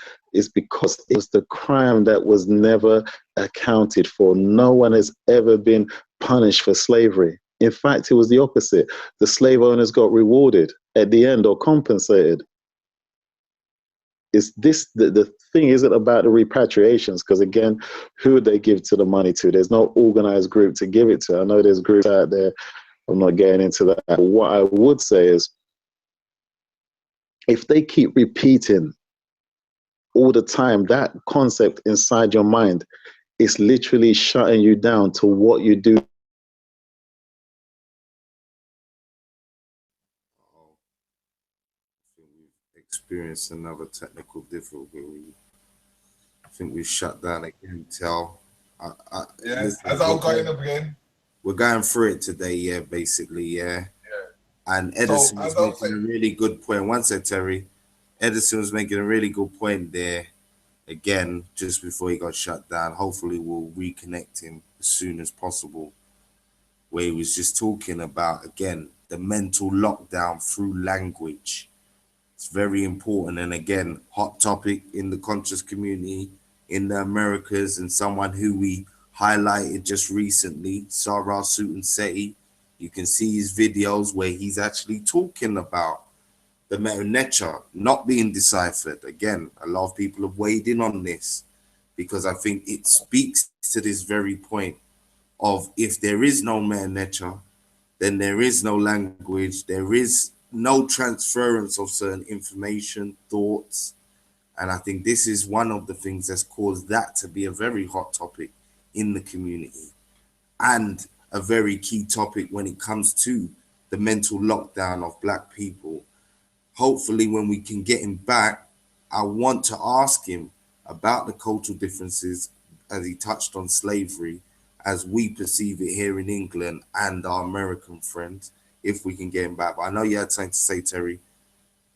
because it was the crime that was never accounted for. No one has ever been punished for slavery. In fact, it was the opposite. The slave owners got rewarded at the end or compensated. Is this the thing isn't about the repatriations, because again, who would they give to the money to? There's no organized group to give it to. I know there's groups out there. I'm not getting into that. But what I would say is, if they keep repeating all the time, that concept inside your mind is literally shutting you down to what you do. Experienced another technical difficulty. I think we shut down again. Yes, as I'm going up again. We're going through it today, yeah, basically, yeah. And Edison was making a really good point. One sec, Terry. Edison was making a really good point there. Again, just before he got shut down. Hopefully, we'll reconnect him as soon as possible. Where he was just talking about, again, the mental lockdown through language. It's very important, and again, hot topic in the conscious community in the Americas, and someone who we highlighted just recently, Sarah Sutanseti. You can see his videos where he's actually talking about the Metanetra not being deciphered. Again, a lot of people have weighed in on this because I think it speaks to this very point of, if there is no Metanetra, then there is no language, there is no transference of certain information, thoughts. And I think this is one of the things that's caused that to be a very hot topic in the community, and a very key topic when it comes to the mental lockdown of Black people. Hopefully, when we can get him back, I want to ask him about the cultural differences, as he touched on slavery, as we perceive it here in England and our American friends, if we can get him back. But I know you had something to say, Terry.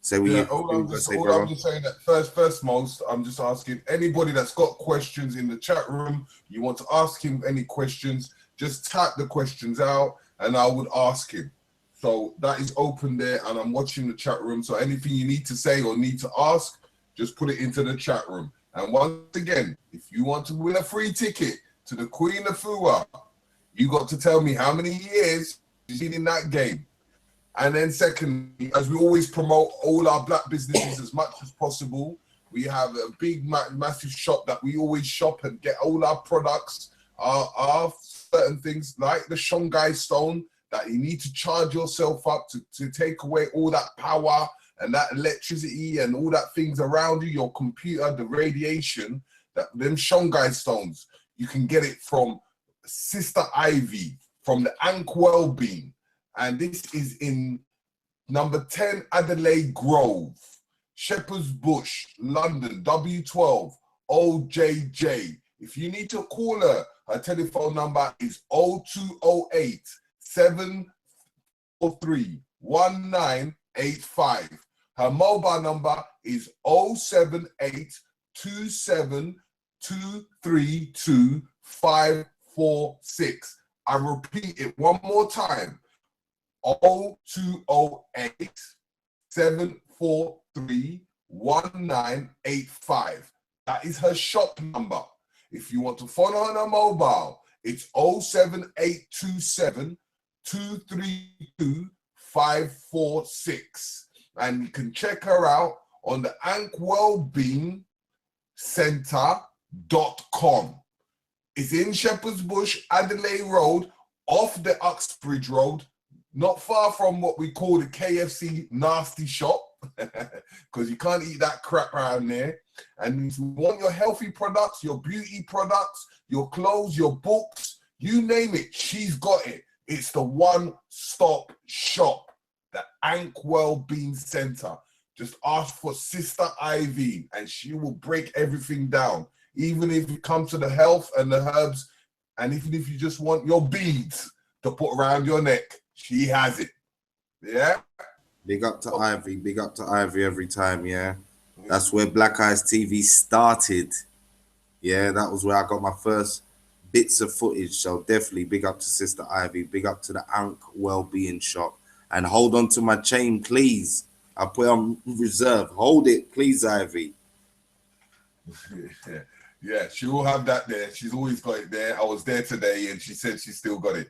Say what I'm just saying that first most, I'm just asking anybody that's got questions in the chat room, you want to ask him any questions, just type the questions out and I would ask him. So that is open there, and I'm watching the chat room. So anything you need to say or need to ask, just put it into the chat room. And once again, if you want to win a free ticket to the Queen of Fua You got to tell me how many years you've been in that game. And then secondly, as we always promote all our black businesses as much as possible, we have a big, massive shop that we always shop and get all our products, our certain things like the Shongai stone that you need to charge yourself up to take away all that power and that electricity and all that things around you, your computer, the radiation, that them Shongai stones, you can get it from Sister Ivy, from the Ankh Wellbeing. And this is in number 10 Adelaide Grove, Shepherd's Bush, London, W12, OJJ. If you need to call her, her telephone number is 0208 743 1985. Her mobile number is 078 27232 546. I repeat it one more time. 0208 743 1985. That is her shop number. If you want to follow her on her mobile, it's 07827 232 546. And you can check her out on the ankwellbeingcenter.com. It's in Shepherd's Bush, Adelaide Road, off the Uxbridge Road, not far from what we call the KFC nasty shop, because you can't eat that crap around there. And if you want your healthy products, your beauty products, your clothes, your books, you name it, she's got it. It's the one-stop shop, the Ankh Wellbeing Center. Just ask for Sister Ivy and she will break everything down. Even if it comes to the health and the herbs, and even if you just want your beads to put around your neck, she has it. Yeah? Big up to Ivy. Big up to Ivy every time, yeah? That's where Black Eyes TV started. Yeah, that was where I got my first bits of footage. So definitely big up to Sister Ivy. Big up to the Ankh Wellbeing Shop. And hold on to my chain, please. I put on reserve. Hold it, please, Ivy. Yeah, she will have that there. She's always got it there. I was there today and she said she still got it.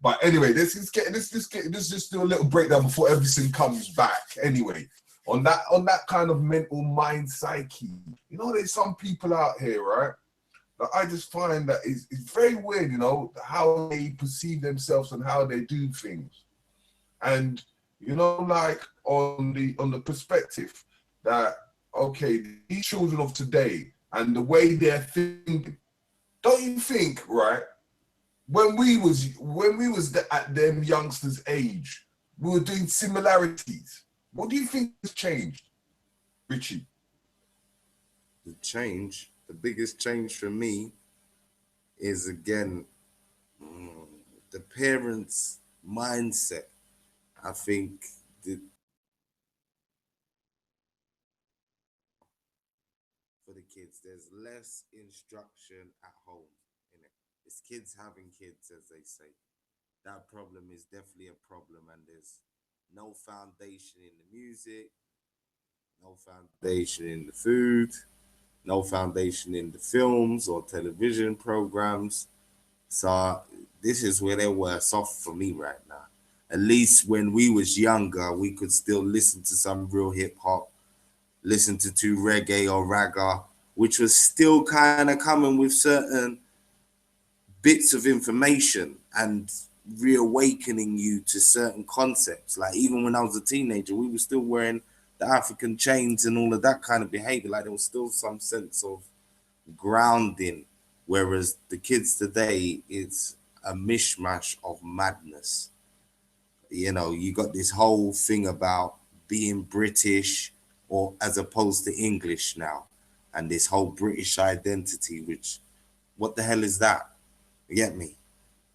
But anyway, let's just do a little breakdown before everything comes back. Anyway, on that kind of mental mind psyche, you know, there's some people out here, right? That I just find that it's very weird, you know, how they perceive themselves and how they do things. And you know, like on the perspective that, okay, these children of today and the way they're thinking, don't you think, right? When we was at them youngsters' age, we were doing similarities. What do you think has changed, Richie? The biggest change for me is, again, the parents' mindset. I think for the kids, there's less instruction at home. It's kids having kids, as they say. That problem is definitely a problem, and there's no foundation in the music, no foundation in the food, no foundation in the films or television programs. So this is where they're worse off for me right now. At least when we was younger, we could still listen to some real hip hop, listen to reggae or ragga, which was still kind of coming with certain bits of information and reawakening you to certain concepts. Like even when I was a teenager, we were still wearing the African chains and all of that kind of behavior. Like there was still some sense of grounding, whereas the kids today, it's a mishmash of madness. You know, you got this whole thing about being British or as opposed to English now, and this whole British identity, which, what the hell is that? You get me?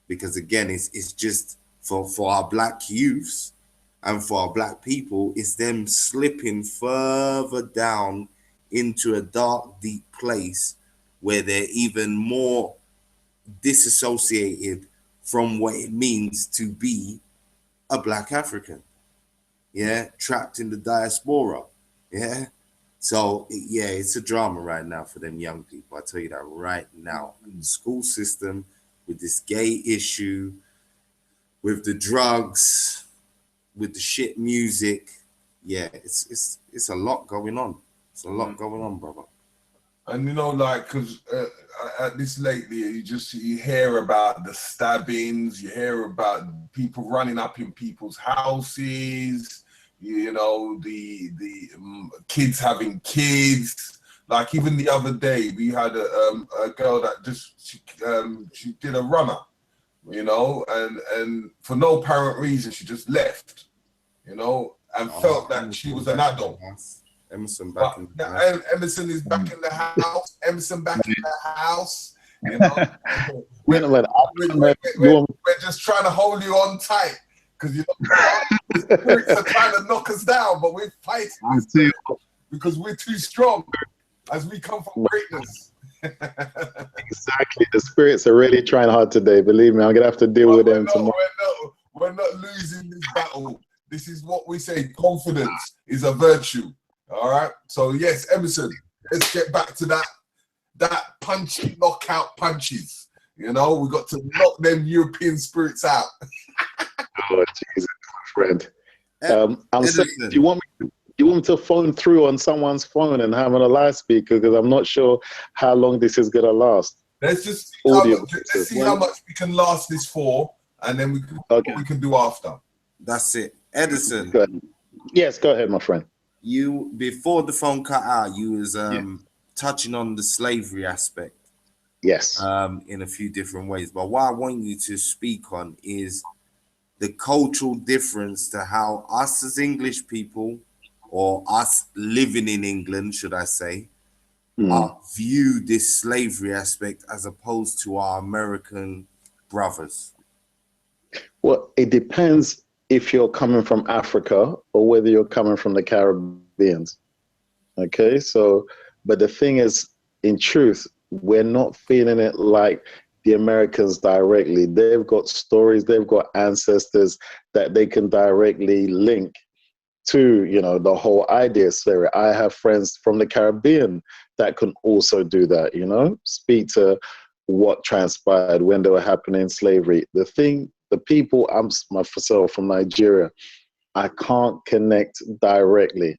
Because again, it's just for our black youths and for our black people, it's them slipping further down into a dark, deep place where they're even more disassociated from what it means to be a black African. Yeah, trapped in the diaspora. Yeah. So it's a drama right now for them young people. I tell you that right now. The school system with this gay issue, with the drugs, with the shit music. Yeah, it's a lot going on. It's a lot going on, brother. And you know, like, because at this lately, you hear about the stabbings, you hear about people running up in people's houses, you know, the kids having kids. Like even the other day, we had a girl that she did a runner, you know, and for no apparent reason, she just left, you know, and felt that she was an adult. Emerson back in the house. Emerson is back in the house. Emerson back in the house. You know, we're just trying to hold you on tight because you know the spirits are trying to knock us down, but we're fighting because we're too strong as we come from greatness. Exactly, the spirits are really trying hard today. Believe me, I'm gonna have to deal with them tomorrow. We're not losing this battle. This is what we say. Confidence is a virtue. All right. So yes, Emerson, let's get back to that punchy knockout punches. You know, we got to knock them European spirits out. Oh Jesus, my friend. I'm saying, do you want me to phone through on someone's phone and have on a live speaker, because I'm not sure how long this is gonna last. Let's just see how much we can last this for, and then we can what we can do after. That's it. Edison. Go ahead. Yes, go ahead, my friend. You, before the phone cut out, you was touching on the slavery aspect. Yes. In a few different ways. But what I want you to speak on is the cultural difference to how us as English people, or us living in England, should I say, view this slavery aspect as opposed to our American brothers. Well, it depends if you're coming from Africa or whether you're coming from the Caribbean. Okay, so, but the thing is, in truth, we're not feeling it like the Americans directly. They've got stories, they've got ancestors that they can directly link to, you know, the whole idea sphere. I have friends from the Caribbean that can also do that, you know, speak to what transpired when they were happening in slavery. The people, I'm myself from Nigeria, I can't connect directly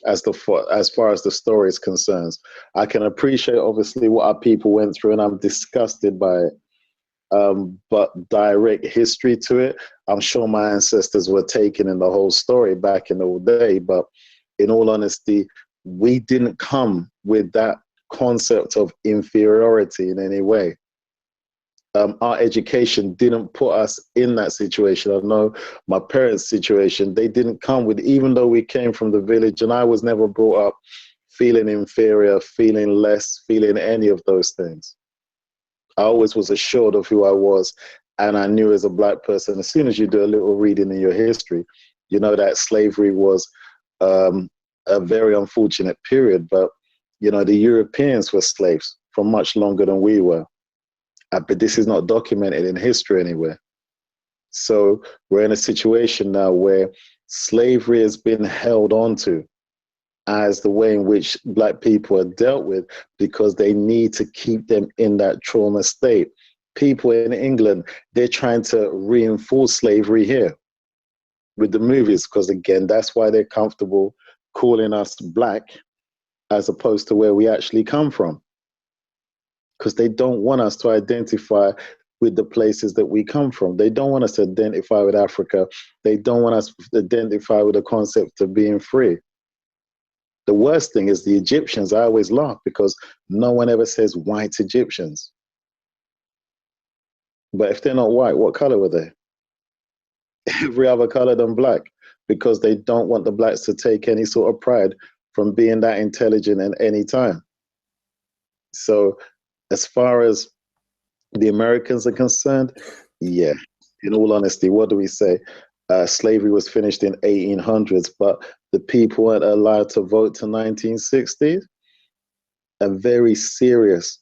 as far as the story is concerned. I can appreciate obviously what our people went through, and I'm disgusted by it. But direct history to it, I'm sure my ancestors were taken in the whole story back in the day. But in all honesty, we didn't come with that concept of inferiority in any way. Our education didn't put us in that situation. I know my parents' situation, they didn't come with, even though we came from the village, and I was never brought up feeling inferior, feeling less, feeling any of those things. I always was assured of who I was, and I knew as a black person, as soon as you do a little reading in your history, you know that slavery was a very unfortunate period, but you know, the Europeans were slaves for much longer than we were. But this is not documented in history anywhere. So we're in a situation now where slavery has been held onto as the way in which black people are dealt with, because they need to keep them in that trauma state. People in England, they're trying to reinforce slavery here with the movies, because again, that's why they're comfortable calling us black as opposed to where we actually come from. Because they don't want us to identify with the places that we come from. They don't want us to identify with Africa. They don't want us to identify with the concept of being free. The worst thing is the Egyptians. I always laugh because no one ever says white Egyptians. But if they're not white, what color were they? Every other color than black, because they don't want the blacks to take any sort of pride from being that intelligent at any time. So as far as the Americans are concerned, yeah, in all honesty, what do we say? Slavery was finished in 1800s, but the people weren't allowed to vote to 1960s. A very serious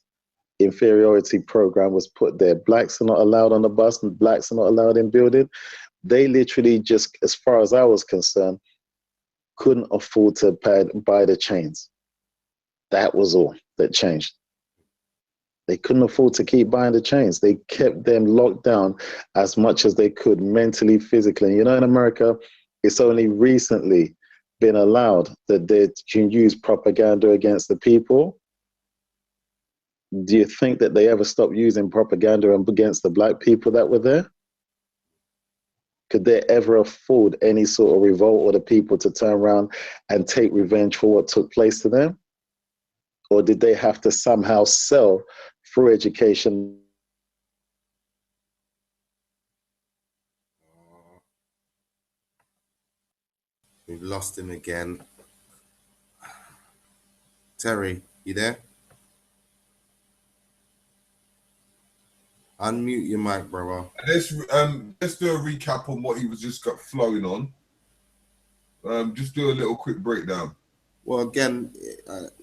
inferiority program was put there. Blacks are not allowed on the bus, and blacks are not allowed in building. They literally just, as far as I was concerned, couldn't afford to buy the chains. That was all that changed. They couldn't afford to keep buying the chains. They kept them locked down as much as they could, mentally, physically. You know, in America, it's only recently been allowed that they can use propaganda against the people. Do you think that they ever stopped using propaganda against the black people that were there? Could they ever afford any sort of revolt or the people to turn around and take revenge for what took place to them? Or did they have to somehow sell through education? We've lost him again. Terry, you there? Unmute your mic, brother. Let's do a recap on what he was just got flowing on. Just do a little quick breakdown. Well, again,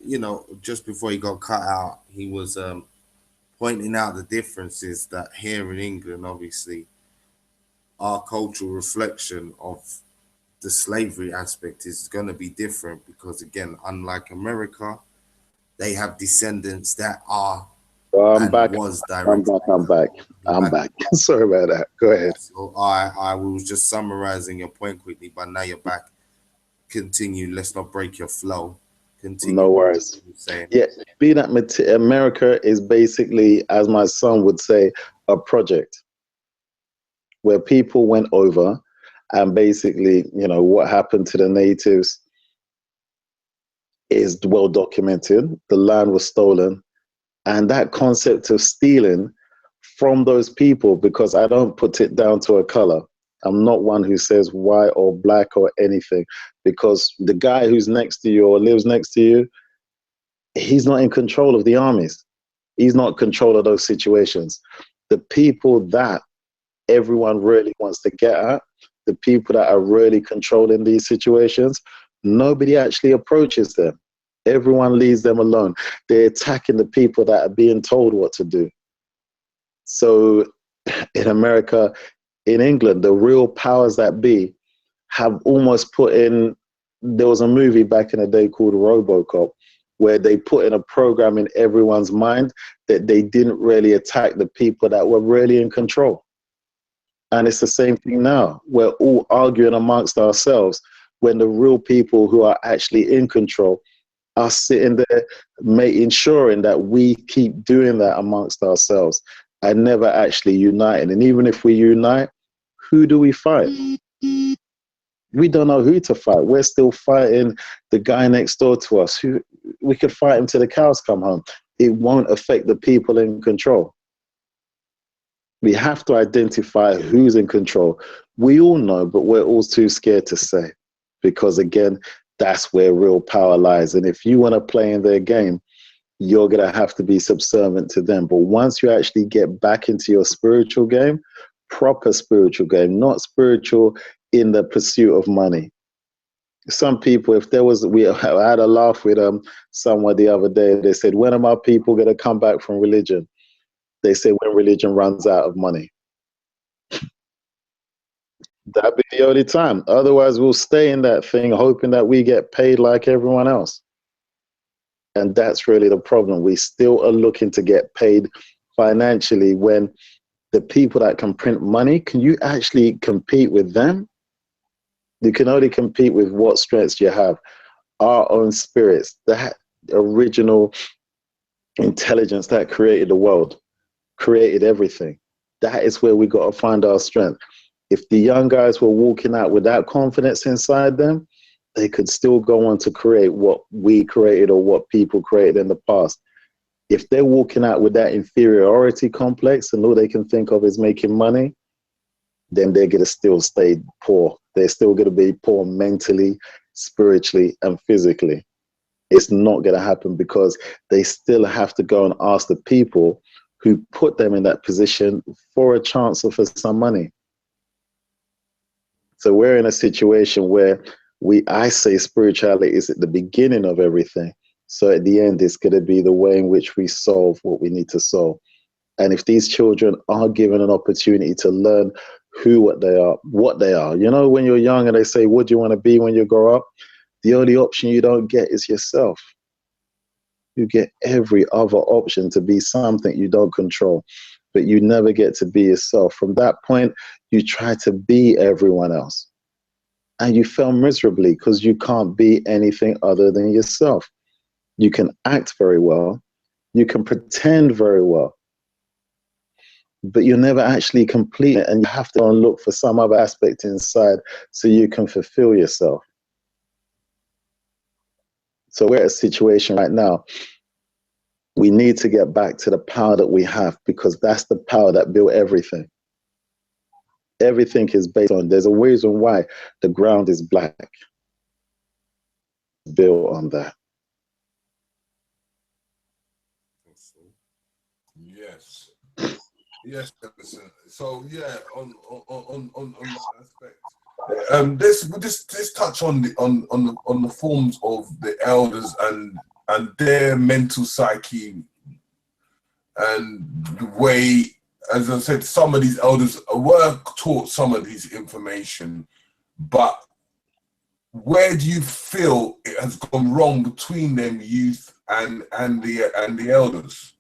you know, just before he got cut out, he was pointing out the differences that here in England, obviously, our cultural reflection of the slavery aspect is going to be different because, again, unlike America, they have descendants that are I'm back. Was direct. I'm back. Sorry about that. Go ahead. So I was just summarizing your point quickly, but now you're back. Continue. Let's not break your flow. Continue. No worries. Yeah, being at America is basically, as my son would say, a project where people went over and basically, you know, what happened to the natives is well documented. The land was stolen. And that concept of stealing from those people, because I don't put it down to a color. I'm not one who says white or black or anything, because the guy who's next to you or lives next to you, he's not in control of the armies. He's not in control of those situations. The people that everyone really wants to get at, the people that are really controlling these situations, nobody actually approaches them. Everyone leaves them alone. They're attacking the people that are being told what to do. So in America, in England, the real powers that be have almost put in, there was a movie back in the day called RoboCop, where they put in a program in everyone's mind that they didn't really attack the people that were really in control. And it's the same thing now. We're all arguing amongst ourselves when the real people who are actually in control are sitting there ensuring that we keep doing that amongst ourselves and never actually uniting. And even if we unite, who do we fight? We don't know who to fight. We're still fighting the guy next door to us. Who we could fight him till the cows come home. It won't affect the people in control. We have to identify who's in control. We all know, but we're all too scared to say, because again, that's where real power lies. And if you want to play in their game, you're going to have to be subservient to them. But once you actually get back into your spiritual game, proper spiritual game, not spiritual in the pursuit of money. Some people, if there was, I had a laugh with someone the other day. They said, when are my people going to come back from religion? They say when religion runs out of money. That'd be the only time. Otherwise, we'll stay in that thing, hoping that we get paid like everyone else. And that's really the problem. We still are looking to get paid financially when the people that can print money, can you actually compete with them? You can only compete with what strengths you have. Our own spirits, that original intelligence that created the world, created everything. That is where we got to find our strength. If the young guys were walking out with that confidence inside them, they could still go on to create what we created or what people created in the past. If they're walking out with that inferiority complex and all they can think of is making money, then they're going to still stay poor. They're still going to be poor mentally, spiritually, and physically. It's not going to happen because they still have to go and ask the people who put them in that position for a chance or for some money. So we're in a situation where I say spirituality is at the beginning of everything. So at the end, it's going to be the way in which we solve what we need to solve. And if these children are given an opportunity to learn what they are, you know, when you're young and they say, what do you want to be when you grow up? The only option you don't get is yourself. You get every other option to be something you don't control, but you never get to be yourself. From that point, you try to be everyone else. And you fail miserably because you can't be anything other than yourself. You can act very well, you can pretend very well, but you're never actually complete it, and you have to go and look for some other aspect inside so you can fulfill yourself. So we're at a situation right now. We need to get back to the power that we have, because that's the power that built everything. Everything is based on, there's a reason why the ground is black. Built on that. Yes. Yes, Emerson. So yeah, on that aspect. This touch on the forms of the elders and their mental psyche, and the way, as I said, some of these elders were taught some of these information, but where do you feel it has gone wrong between them youth and the elders?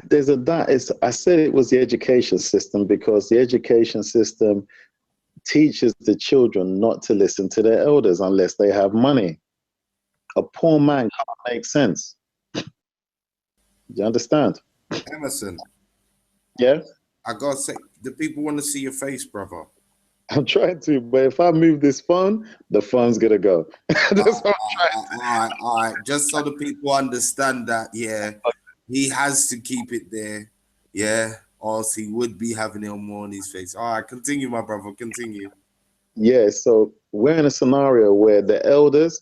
There's I said it was the education system, because the education system teaches the children not to listen to their elders unless they have money. A poor man can't make sense. You understand? Emerson, Yeah? I gotta say, the people want to see your face, brother. I'm trying to, but if I move this phone, the phone's gonna go. That's what I'm trying. All right. Just so the people understand that, yeah, he has to keep it there, yeah, or else he would be having it more on his face. All right, continue, my brother, continue. Yeah, so we're in a scenario where the elders,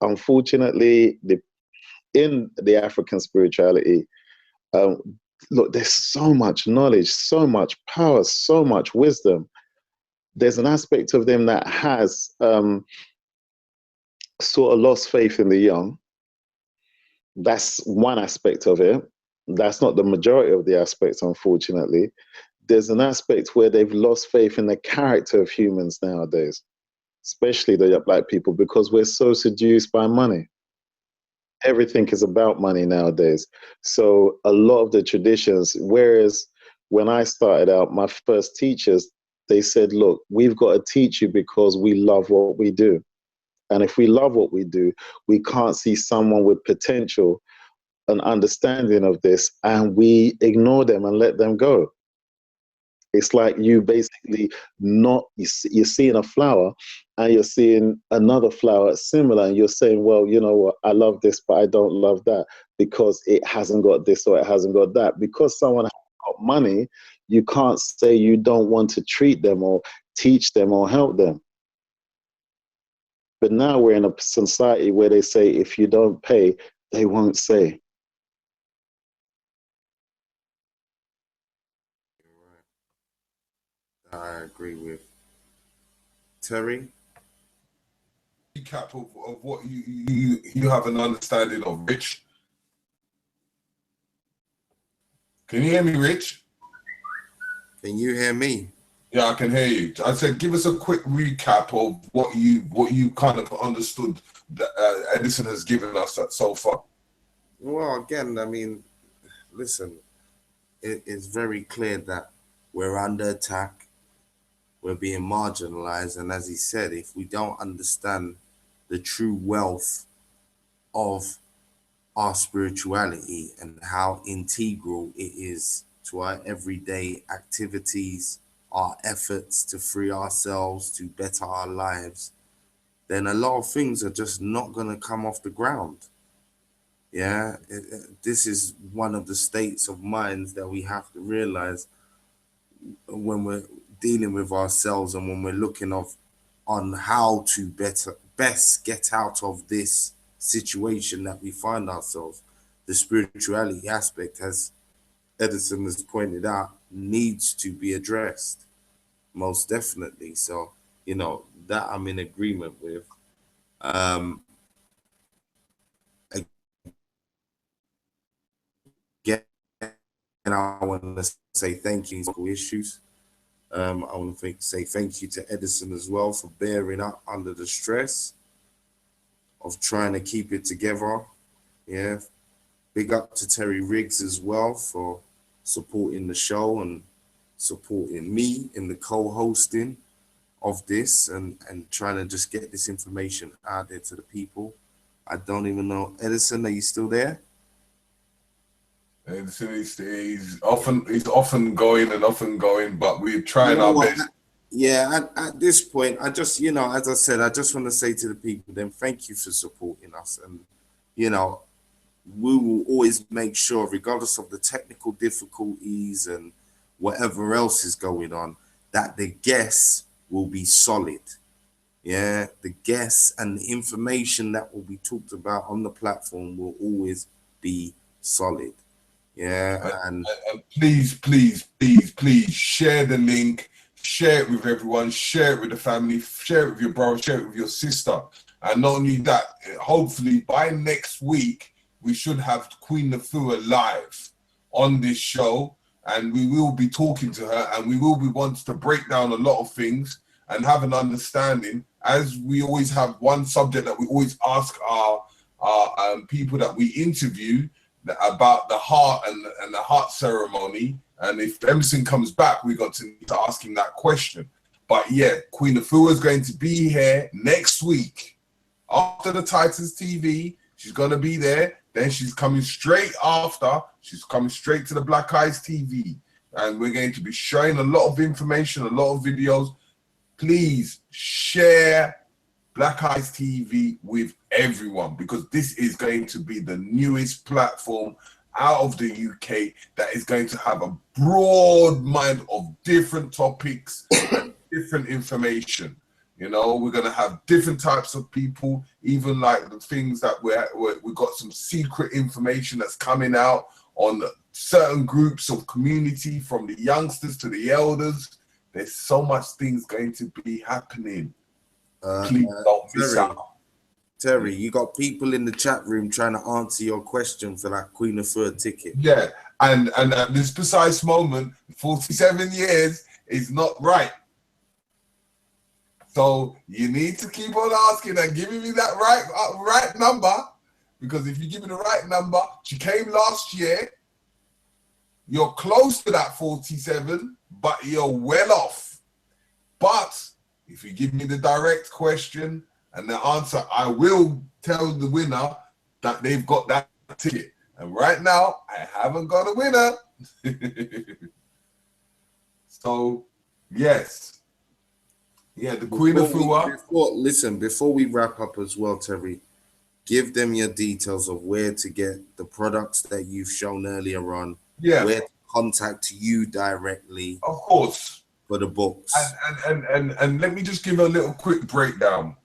unfortunately, in the African spirituality, look, there's so much knowledge, so much power, so much wisdom. There's an aspect of them that has sort of lost faith in the young. That's one aspect of it. That's not the majority of the aspects, unfortunately. There's an aspect where they've lost faith in the character of humans nowadays, especially the black people, because we're so seduced by money. Everything is about money nowadays. So a lot of the traditions, whereas when I started out, my first teachers, they said, look, we've got to teach you because we love what we do. And if we love what we do, we can't see someone with potential and understanding of this, and we ignore them and let them go. It's like you basically you're seeing a flower and you're seeing another flower similar, and you're saying, well, you know what, I love this, but I don't love that because it hasn't got this or it hasn't got that. Because someone has got money, you can't say you don't want to treat them or teach them or help them. But now we're in a society where they say, if you don't pay, they won't say. I agree with Terry. Recap of what you have an understanding of, Rich. Can you hear me, Rich? Can you hear me? Yeah, I can hear you. I said, give us a quick recap of what you kind of understood that Edison has given us so far. Well, again, I mean, listen, it's very clear that we're under attack, we're being marginalized, and as he said, if we don't understand the true wealth of our spirituality and how integral it is to our everyday activities, our efforts to free ourselves, to better our lives, then a lot of things are just not going to come off the ground. Yeah, this is one of the states of minds that we have to realize when we're dealing with ourselves and when we're looking on how to best get out of this situation that we find ourselves. The spirituality aspect, as Edison has pointed out, needs to be addressed, most definitely. So, that I'm in agreement with. Again, I want to say thank you for issues. I want to say thank you to Edison as well for bearing up under the stress of trying to keep it together. Yeah, big up to Terry Riggs as well for supporting the show and supporting me in the co-hosting of this and trying to just get this information out there to the people. I don't even know. Edison, are you still there? And so he's often going and often going, but we're You trying know our what? best. Yeah, at this point, I just, as I said, I just want to say to the people, then thank you for supporting us. And, you know, we will always make sure, regardless of the technical difficulties and whatever else is going on, that the guests will be solid. Yeah, the guests and the information that will be talked about on the platform will always be solid. Yeah, and And please share the link, share it with everyone, share it with the family, share it with your brother, share it with your sister. And not only that, hopefully by next week, we should have Queen Nafua live on this show, and we will be talking to her, and we will be wanting to break down a lot of things and have an understanding, as we always have one subject that we always ask our people that we interview about the heart and the heart ceremony. And if Emerson comes back, we got to ask him that question. But yeah, Queen Afua is going to be here next week after the Titans TV. She's going to be there. Then she's coming straight after. She's coming straight to the Black Eyes TV. And we're going to be showing a lot of information, a lot of videos. Please share Black Eyes TV with everyone, because this is going to be the newest platform out of the UK that is going to have a broad mind of different topics and different information. You know, we're going to have different types of people, even like the things that we got some secret information that's coming out on certain groups of community, from the youngsters to the elders. There's so much things going to be happening. Please don't miss out. Terry, you got people in the chat room trying to answer your question for that Queen Afua ticket. Yeah, and at this precise moment, 47 years is not right. So you need to keep on asking and giving me that right number, because if you give me the right number, she came last year. You're close to that 47, but you're well off. But if you give me the direct question and the answer, I will tell the winner that they've got that ticket. And right now, I haven't got a winner. So, yes. Yeah, the Queen of Fua. Before we wrap up as well, Terry, give them your details of where to get the products that you've shown earlier on. Yeah. Where to contact you directly. Of course. For the books. And let me just give a little quick breakdown.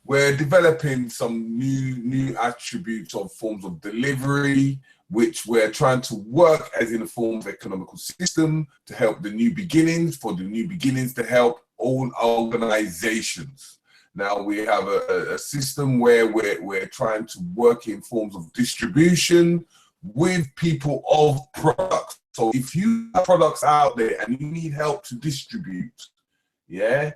We're developing some new attributes of forms of delivery, which we're trying to work as in a form of economical system to help the new beginnings, for the new beginnings to help all organizations. Now we have a system where we're trying to work in forms of distribution with people of products. So if you have products out there and you need help to distribute, yeah,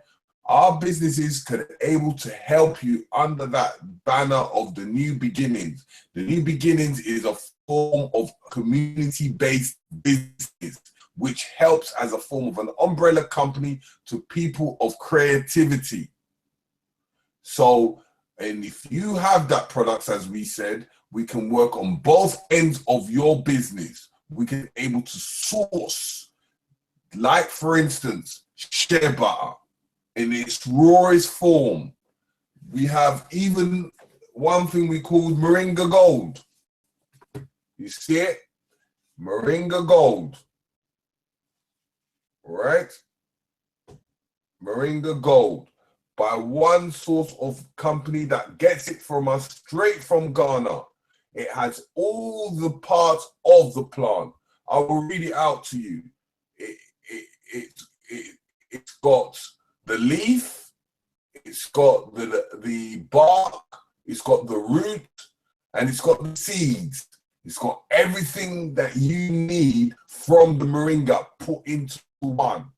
our businesses can able to help you under that banner of the New Beginnings. The New Beginnings is a form of community-based business, which helps as a form of an umbrella company to people of creativity. So, and if you have that products, as we said, we can work on both ends of your business. We can able to source, like for instance, shea butter in its rawest form. We have even one thing we call Moringa Gold. You see it? Moringa Gold. Right? Moringa Gold. By one source of company that gets it from us straight from Ghana. It has all the parts of the plant. I will read it out to you. It's got the leaf, it's got the bark, it's got the root, and it's got the seeds. It's got everything that you need from the moringa put into one.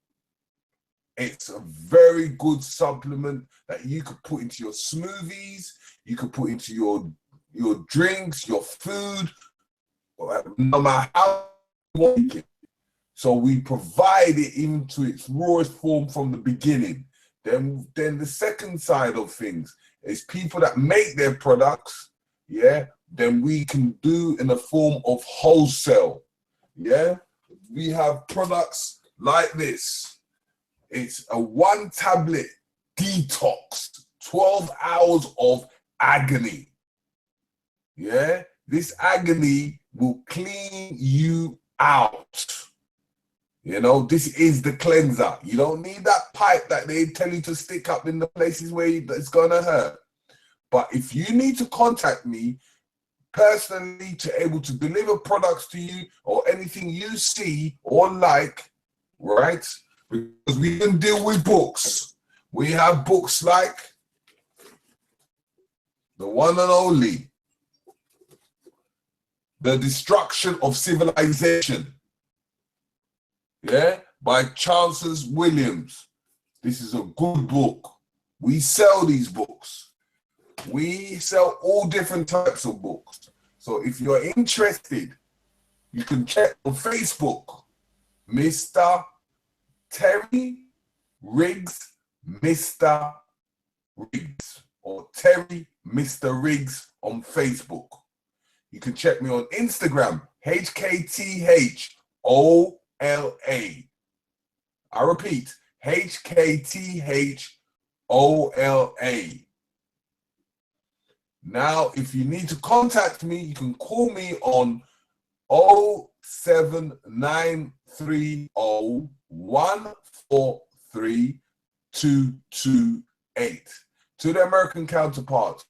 It's a very good supplement that you could put into your smoothies, you could put into your your drinks, your food, no matter how you want it. So we provide it into its rawest form from the beginning. Then the second side of things is people that make their products, yeah, then we can do in the form of wholesale, yeah. We have products like this. It's a 1 tablet detox, 12 hours of agony, yeah. This agony will clean you out. You know, this is the cleanser. You don't need that pipe that they tell you to stick up in the places where it's going to hurt. But if you need to contact me personally to able to deliver products to you or anything you see or like, right? Because we can deal with books. We have books like the one and only, The Destruction of Civilization, yeah, by Chances Williams. This is a good book. We sell these books. We sell all different types of books. So if you're interested, you can check on Facebook, Mr. Terry Riggs, Mr. Riggs, or Terry Mr. Riggs on Facebook. You can check me on Instagram, HKTHOLA. I repeat, HKTHOLA. Now, if you need to contact me, you can call me on 07930143228. To the American counterpart,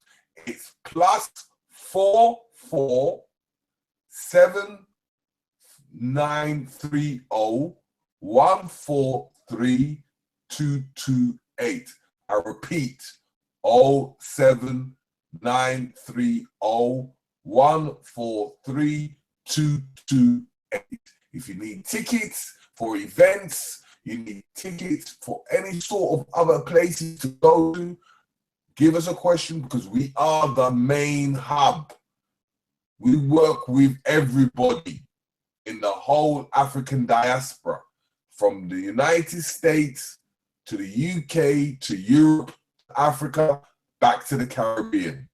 it's +447930143228. I repeat, 07930143228. If you need tickets for events, you need tickets for any sort of other places to go to, give us a question, because we are the main hub. We work with everybody in the whole African diaspora, from the United States to the UK to Europe, Africa, back to the Caribbean.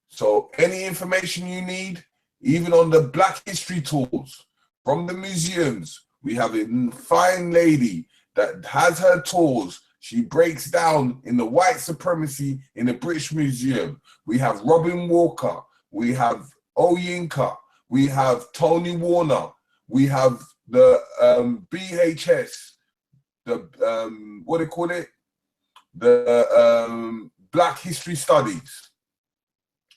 So any information you need, even on the Black History tours from the museums, we have a fine lady that has her tours. She breaks down in the white supremacy in the British Museum. We have Robin Walker, we have Oyinka, we have Tony Warner, we have the BHS, the what do they call it? The Black History Studies.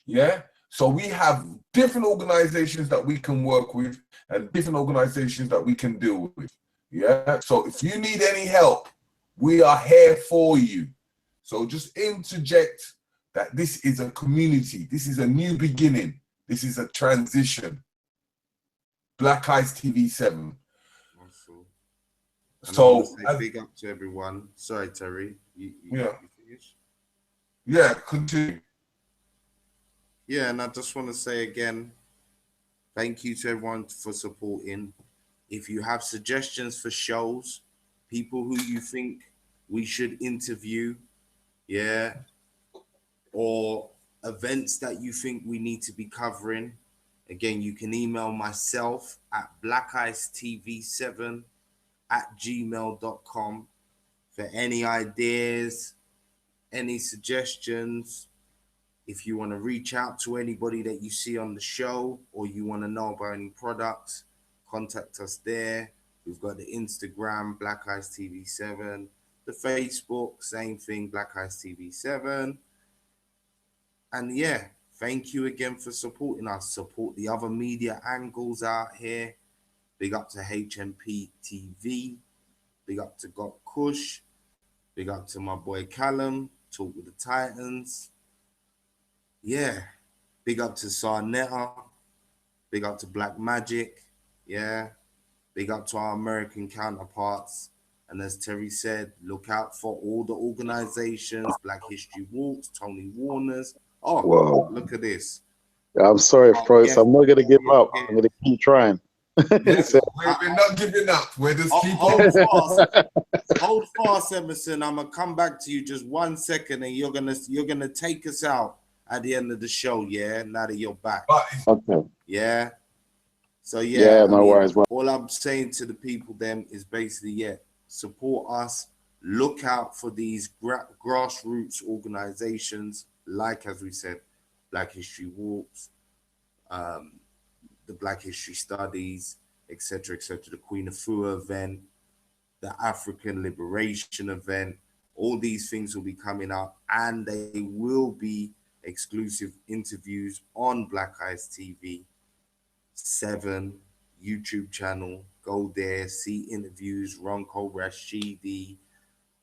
Yeah. So we have different organizations that we can work with and different organizations that we can deal with. Yeah. So if you need any help, we are here for you. So just interject that this is a community. This is a new beginning. This is a transition. Black Eyes TV 7. Awesome. So big up to everyone. Sorry, Terry. You finished? Yeah, continue. Yeah, and I just want to say again, thank you to everyone for supporting. If you have suggestions for shows, people who you think we should interview, yeah, or events that you think we need to be covering, again, you can email myself at blackicetv7@gmail.com for any ideas, any suggestions. If you want to reach out to anybody that you see on the show or you want to know about any products, contact us there. We've got the Instagram, Black Eyes TV 7, the Facebook, same thing, Black Eyes TV 7. And yeah, thank you again for supporting us. Support the other media angles out here. Big up to HMP TV. Big up to Got Kush. Big up to my boy Callum, Talk with the Titans. Yeah, big up to Sarnetta, big up to Black Magic, yeah, big up to our American counterparts. And as Terry said, look out for all the organizations, Black History Walks, Tony Warner's, Oh, Wow. look at this. I'm sorry, Oh, Frost. yeah, I'm not gonna give up. yeah. I'm gonna keep trying. Yes, So, we're not giving up. We're just keep Hold on. fast. Hold fast, Emerson. I'm gonna come back to you just 1 second, and you're gonna take us out at the end of the show. Yeah, now that you're back. But okay. Yeah. So Yeah, yeah, I no mean, worries. Well, all I'm saying to the people then is basically, yeah, support us. Look out for these grassroots organizations, like as we said, Black History Walks, um, the Black History Studies, etc., etc., the Queen Afua event, the African Liberation event. All these things will be coming up, and they will be exclusive interviews on Black Eyes TV 7 YouTube channel. Go there, see interviews, Ronco Rashidi,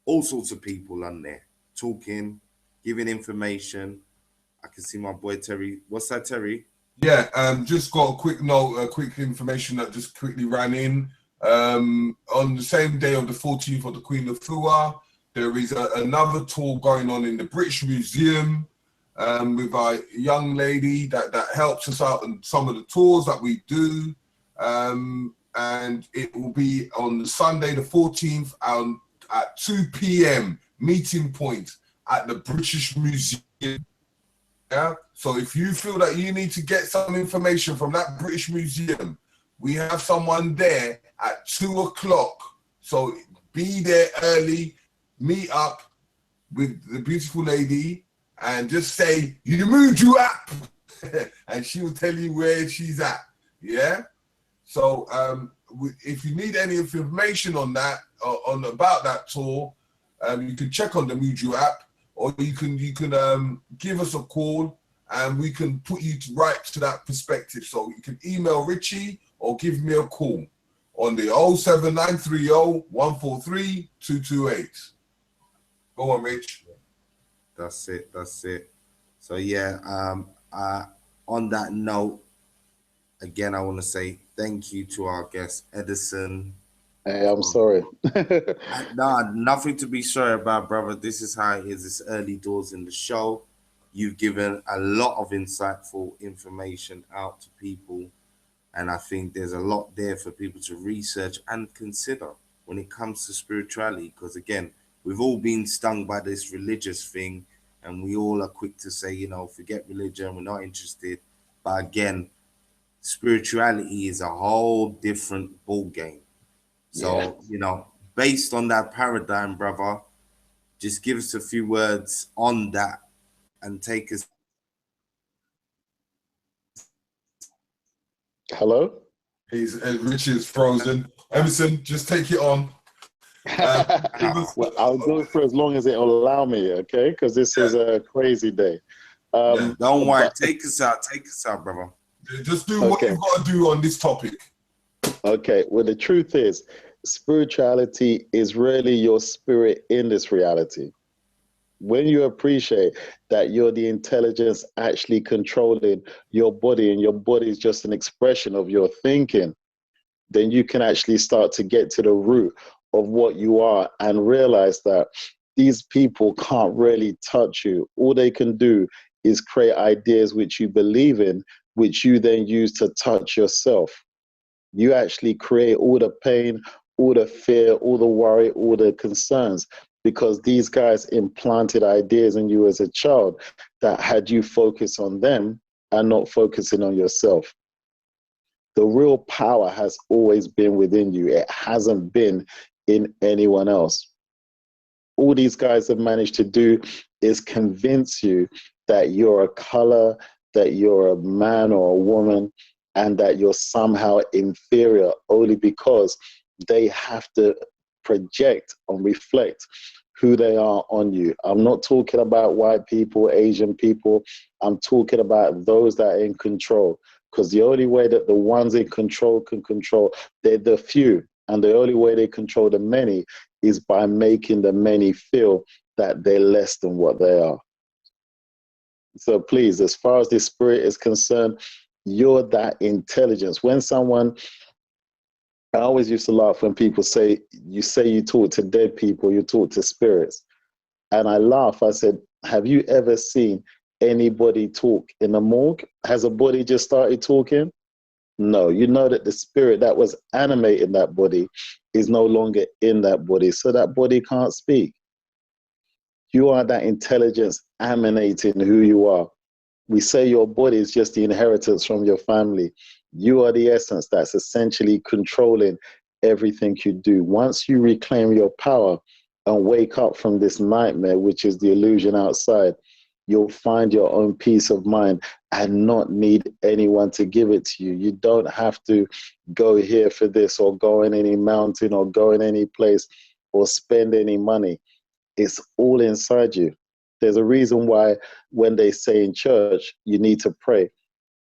all sorts of people on there talking, giving information. I can see my boy Terry. What's that, Terry? yeah, just got a quick note, quick information that just quickly ran in. On the same day of the 14th of the Queen of Fua, there is another tour going on in the British Museum with a young lady that helps us out on some of the tours that we do. And it will be on the Sunday the 14th at 2 p.m. meeting point at the British Museum. Yeah. So if you feel that you need to get some information from that British Museum, we have someone there at 2 o'clock. So be there early, meet up with the beautiful lady, and just say, you moved you up. And she will tell you where she's at. Yeah. So if you need any information on that, on about that tour, you can check on the Muju app, or you can give us a call, and we can put you right to that perspective. So you can email Richie or give me a call on the 07930 143 228. Go on, Rich. That's it. That's it. So yeah, on that note, again, I want to say thank you to our guest Edison. hey, I'm sorry. Nah, nothing to be sorry about, brother. This is how it is. It's early doors in the show. You've given a lot of insightful information out to people, and I think there's a lot there for people to research and consider when it comes to spirituality. Because again, we've all been stung by this religious thing, and we all are quick to say, you know, forget religion, we're not interested. But again, spirituality is a whole different ball game. So, you know, based on that paradigm, brother, just give us a few words on that and take us. Hello? Richie is frozen. Emerson, just take it on. Well, I'll go for as long as it'll allow me, okay? Because this is a crazy day. Don't worry, take us out, brother. Just do what you've got to do on this topic. Okay, well, the truth is, spirituality is really your spirit in this reality. When you appreciate that you're the intelligence actually controlling your body, and your body is just an expression of your thinking, then you can actually start to get to the root of what you are and realize that these people can't really touch you. All they can do is create ideas which you believe in, which you then use to touch yourself. You actually create all the pain, all the fear, all the worry, all the concerns, because these guys implanted ideas in you as a child that had you focus on them and not focusing on yourself. The real power has always been within you. It hasn't been in anyone else. All these guys have managed to do is convince you that you're a color, that you're a man or a woman, and that you're somehow inferior only because they have to project and reflect who they are on you. I'm not talking about white people, Asian people. I'm talking about those that are in control, because the only way that the ones in control can control, they're the few. And the only way they control the many is by making the many feel that they're less than what they are. So please, as far as the spirit is concerned, you're that intelligence. When someone, I always used to laugh when people say you talk to dead people, you talk to spirits. And I laugh, I said, have you ever seen anybody talk in the morgue? Has a body just started talking? No, you know that the spirit that was animating that body is no longer in that body, so that body can't speak. You are that intelligence emanating who you are. We say your body is just the inheritance from your family. You are the essence that's essentially controlling everything you do. Once you reclaim your power and wake up from this nightmare, which is the illusion outside, you'll find your own peace of mind and not need anyone to give it to you. You don't have to go here for this or go in any mountain or go in any place or spend any money. It's all inside you. There's a reason why when they say in church, you need to pray.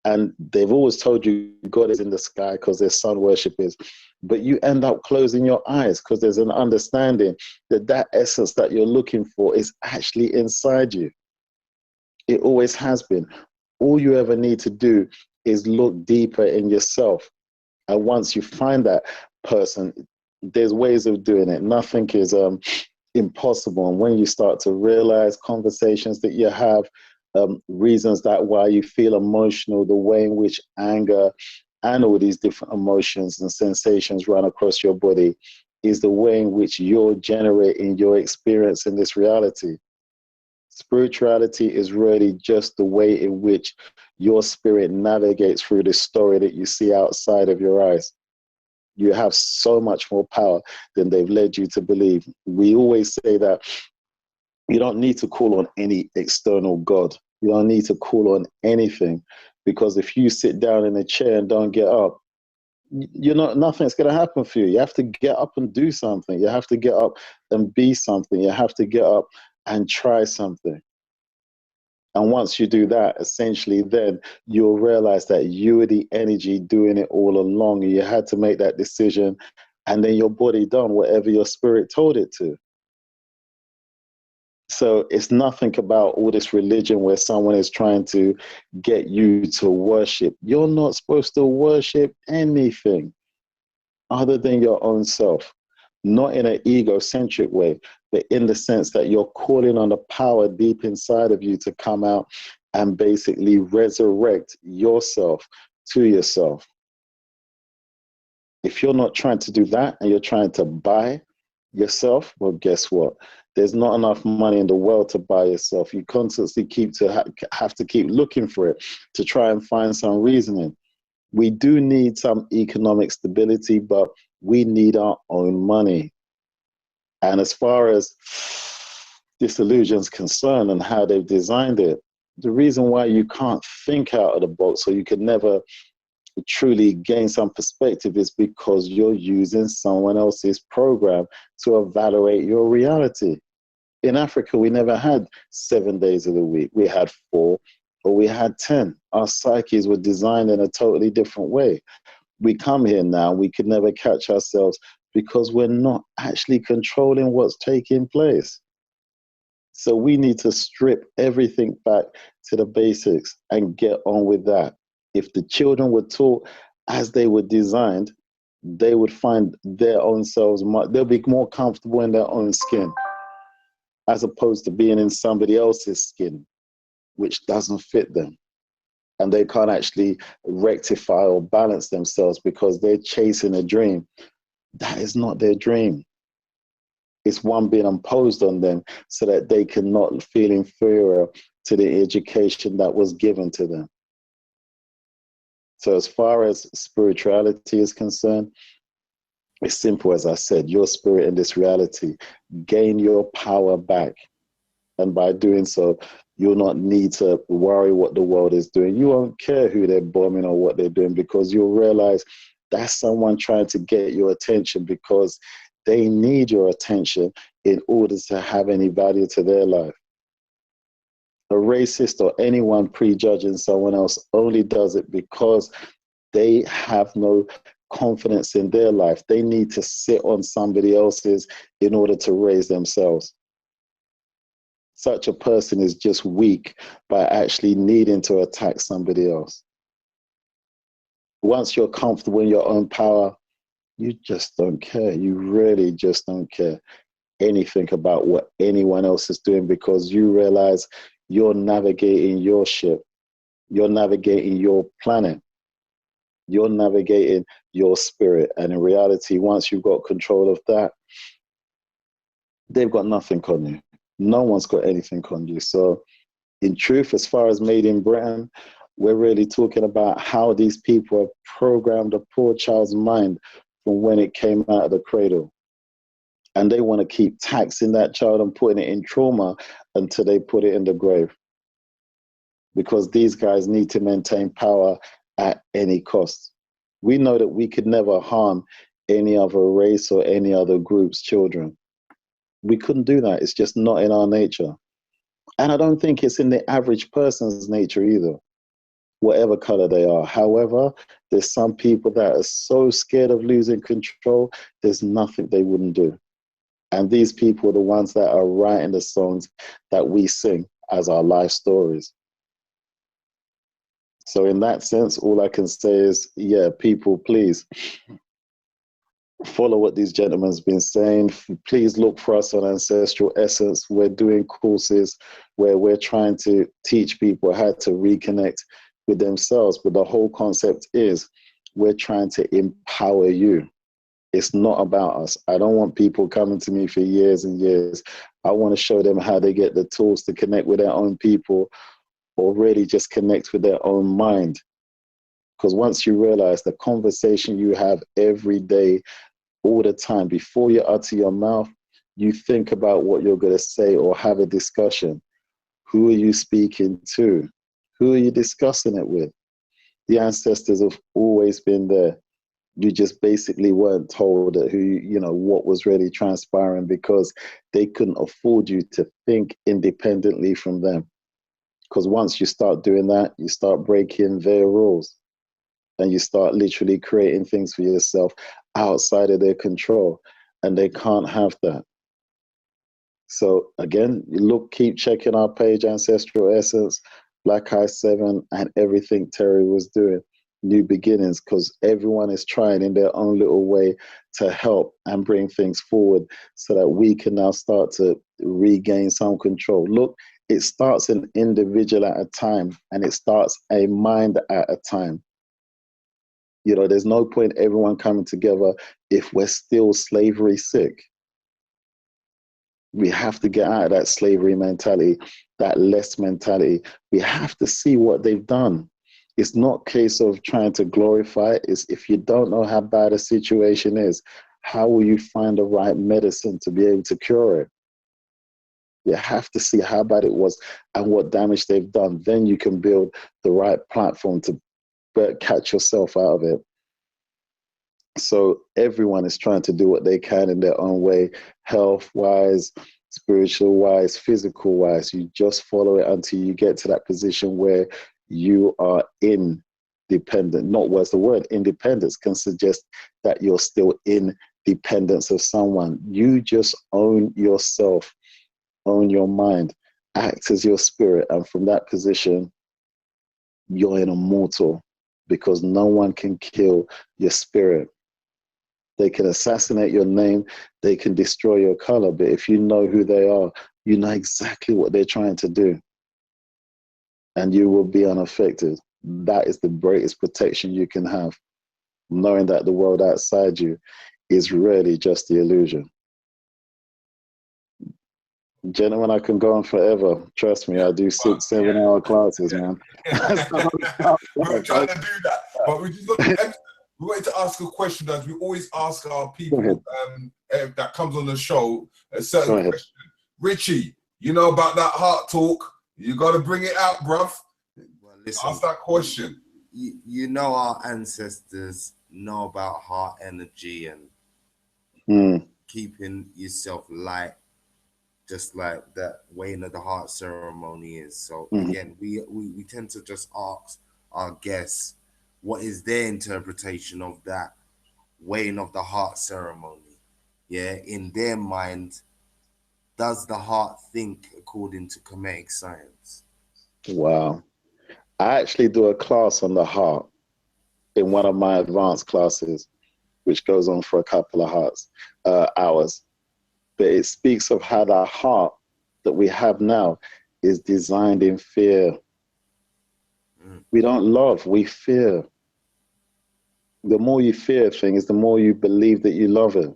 And they've always told you God is in the sky because there's sun worshippers. But you end up closing your eyes because there's an understanding that that essence that you're looking for is actually inside you. It always has been. All you ever need to do is look deeper in yourself. And once you find that person, there's ways of doing it. Nothing is impossible. And when you start to realize conversations that you have, reasons that why you feel emotional, the way in which anger and all these different emotions and sensations run across your body is the way in which you're generating your experience in this reality. Spirituality is really just the way in which your spirit navigates through the story that you see outside of your eyes. You have so much more power than they've led you to believe. We always say that you don't need to call on any external God. You don't need to call on anything, because if you sit down in a chair and don't get up, nothing's going to happen for you. You have to get up and do something. You have to get up and be something. You have to get up and try something. And once you do that, essentially, then you'll realize that you were the energy doing it all along. You had to make that decision, and then your body done whatever your spirit told it to. So it's nothing about all this religion where someone is trying to get you to worship. You're not supposed to worship anything other than your own self. Not in an egocentric way, but in the sense that you're calling on the power deep inside of you to come out and basically resurrect yourself to yourself. If you're not trying to do that and you're trying to buy yourself, well, guess what? There's not enough money in the world to buy yourself. You constantly have to keep looking for it to try and find some reasoning. We do need some economic stability, but we need our own money. And as far as this illusion's concerned and how they've designed it, the reason why you can't think out of the box or you can never truly gain some perspective is because you're using someone else's program to evaluate your reality. In Africa, we never had 7 days of the week. We had 4 or we had 10. Our psyches were designed in a totally different way. We come here now, we could never catch ourselves because we're not actually controlling what's taking place. So we need to strip everything back to the basics and get on with that. If the children were taught as they were designed, they would find their own selves, they'll be more comfortable in their own skin, as opposed to being in somebody else's skin, which doesn't fit them. And they can't actually rectify or balance themselves because they're chasing a dream. That is not their dream. It's one being imposed on them so that they cannot feel inferior to the education that was given to them. So as far as spirituality is concerned, it's simple, as I said, your spirit in this reality, gain your power back. And by doing so, you'll not need to worry what the world is doing. You won't care who they're bombing or what they're doing, because you'll realize that's someone trying to get your attention because they need your attention in order to have any value to their life. A racist or anyone prejudging someone else only does it because they have no confidence in their life. They need to sit on somebody else's in order to raise themselves. Such a person is just weak by actually needing to attack somebody else. Once you're comfortable in your own power, you just don't care. You really just don't care anything about what anyone else is doing, because you realize you're navigating your ship. You're navigating your planet. You're navigating your spirit. And in reality, once you've got control of that, they've got nothing on you. No one's got anything on you. So in truth, as far as Made in Britain, we're really talking about how these people have programmed a poor child's mind from when it came out of the cradle. And they want to keep taxing that child and putting it in trauma until they put it in the grave. Because these guys need to maintain power at any cost. We know that we could never harm any other race or any other group's children. We couldn't do that. It's just not in our nature. And I don't think it's in the average person's nature either, whatever color they are. However, there's some people that are so scared of losing control, there's nothing they wouldn't do. And these people are the ones that are writing the songs that we sing as our life stories. So in that sense, all I can say is, yeah, people, please follow what these gentlemen have been saying. Please look for us on Ancestral Essence. We're doing courses where we're trying to teach people how to reconnect with themselves. But the whole concept is we're trying to empower you. It's not about us. I don't want people coming to me for years and years. I want to show them how they get the tools to connect with their own people, or really just connect with their own mind. Because once you realize the conversation you have every day, all the time, before you utter your mouth, you think about what you're going to say or have a discussion. Who are you speaking to? Who are you discussing it with? The ancestors have always been there. You just basically weren't told that what was really transpiring, because they couldn't afford you to think independently from them. Because once you start doing that, you start breaking their rules, and you start literally creating things for yourself outside of their control, and they can't have that. So again, keep checking our page, Ancestral Essence, Black Eye 7, and everything Terry was doing, New Beginnings, because everyone is trying in their own little way to help and bring things forward so that we can now start to regain some control. Look, it starts an individual at a time, and it starts a mind at a time. There's no point everyone coming together if we're still slavery sick. We have to get out of that slavery mentality, that less mentality. We have to see what they've done. It's not a case of trying to glorify it. It's if you don't know how bad a situation is, how will you find the right medicine to be able to cure it? You have to see how bad it was and what damage they've done. Then you can build the right platform to catch yourself out of it. So everyone is trying to do what they can in their own way, health-wise, spiritual-wise, physical-wise. You just follow it until you get to that position where you are independent. Not what's the word. Independence can suggest that you're still in dependence of someone. You just own yourself, own your mind, act as your spirit. And from that position, you're an immortal, because no one can kill your spirit. They can assassinate your name, they can destroy your color, but if you know who they are, you know exactly what they're trying to do, and you will be unaffected. That is the greatest protection you can have, knowing that the world outside you is really just the illusion. Gentlemen, I can go on forever. Trust me, I do 6-7 hour classes, man. We're trying to do that, but we wanted to ask a question as we always ask our people that comes on the show, a certain question. Richie, you know about that heart talk? You got to bring it out, bruv. Well, listen, ask that question. You know our ancestors know about heart energy and keeping yourself light, just like that weighing of the heart ceremony is. So again, we tend to just ask our guests, what is their interpretation of that weighing of the heart ceremony? Yeah, in their mind, does the heart think according to Kemetic science? Wow. I actually do a class on the heart in one of my advanced classes, which goes on for a couple of hours. But it speaks of how the heart that we have now is designed in fear. We don't love, we fear. The more you fear things, the more you believe that you love it.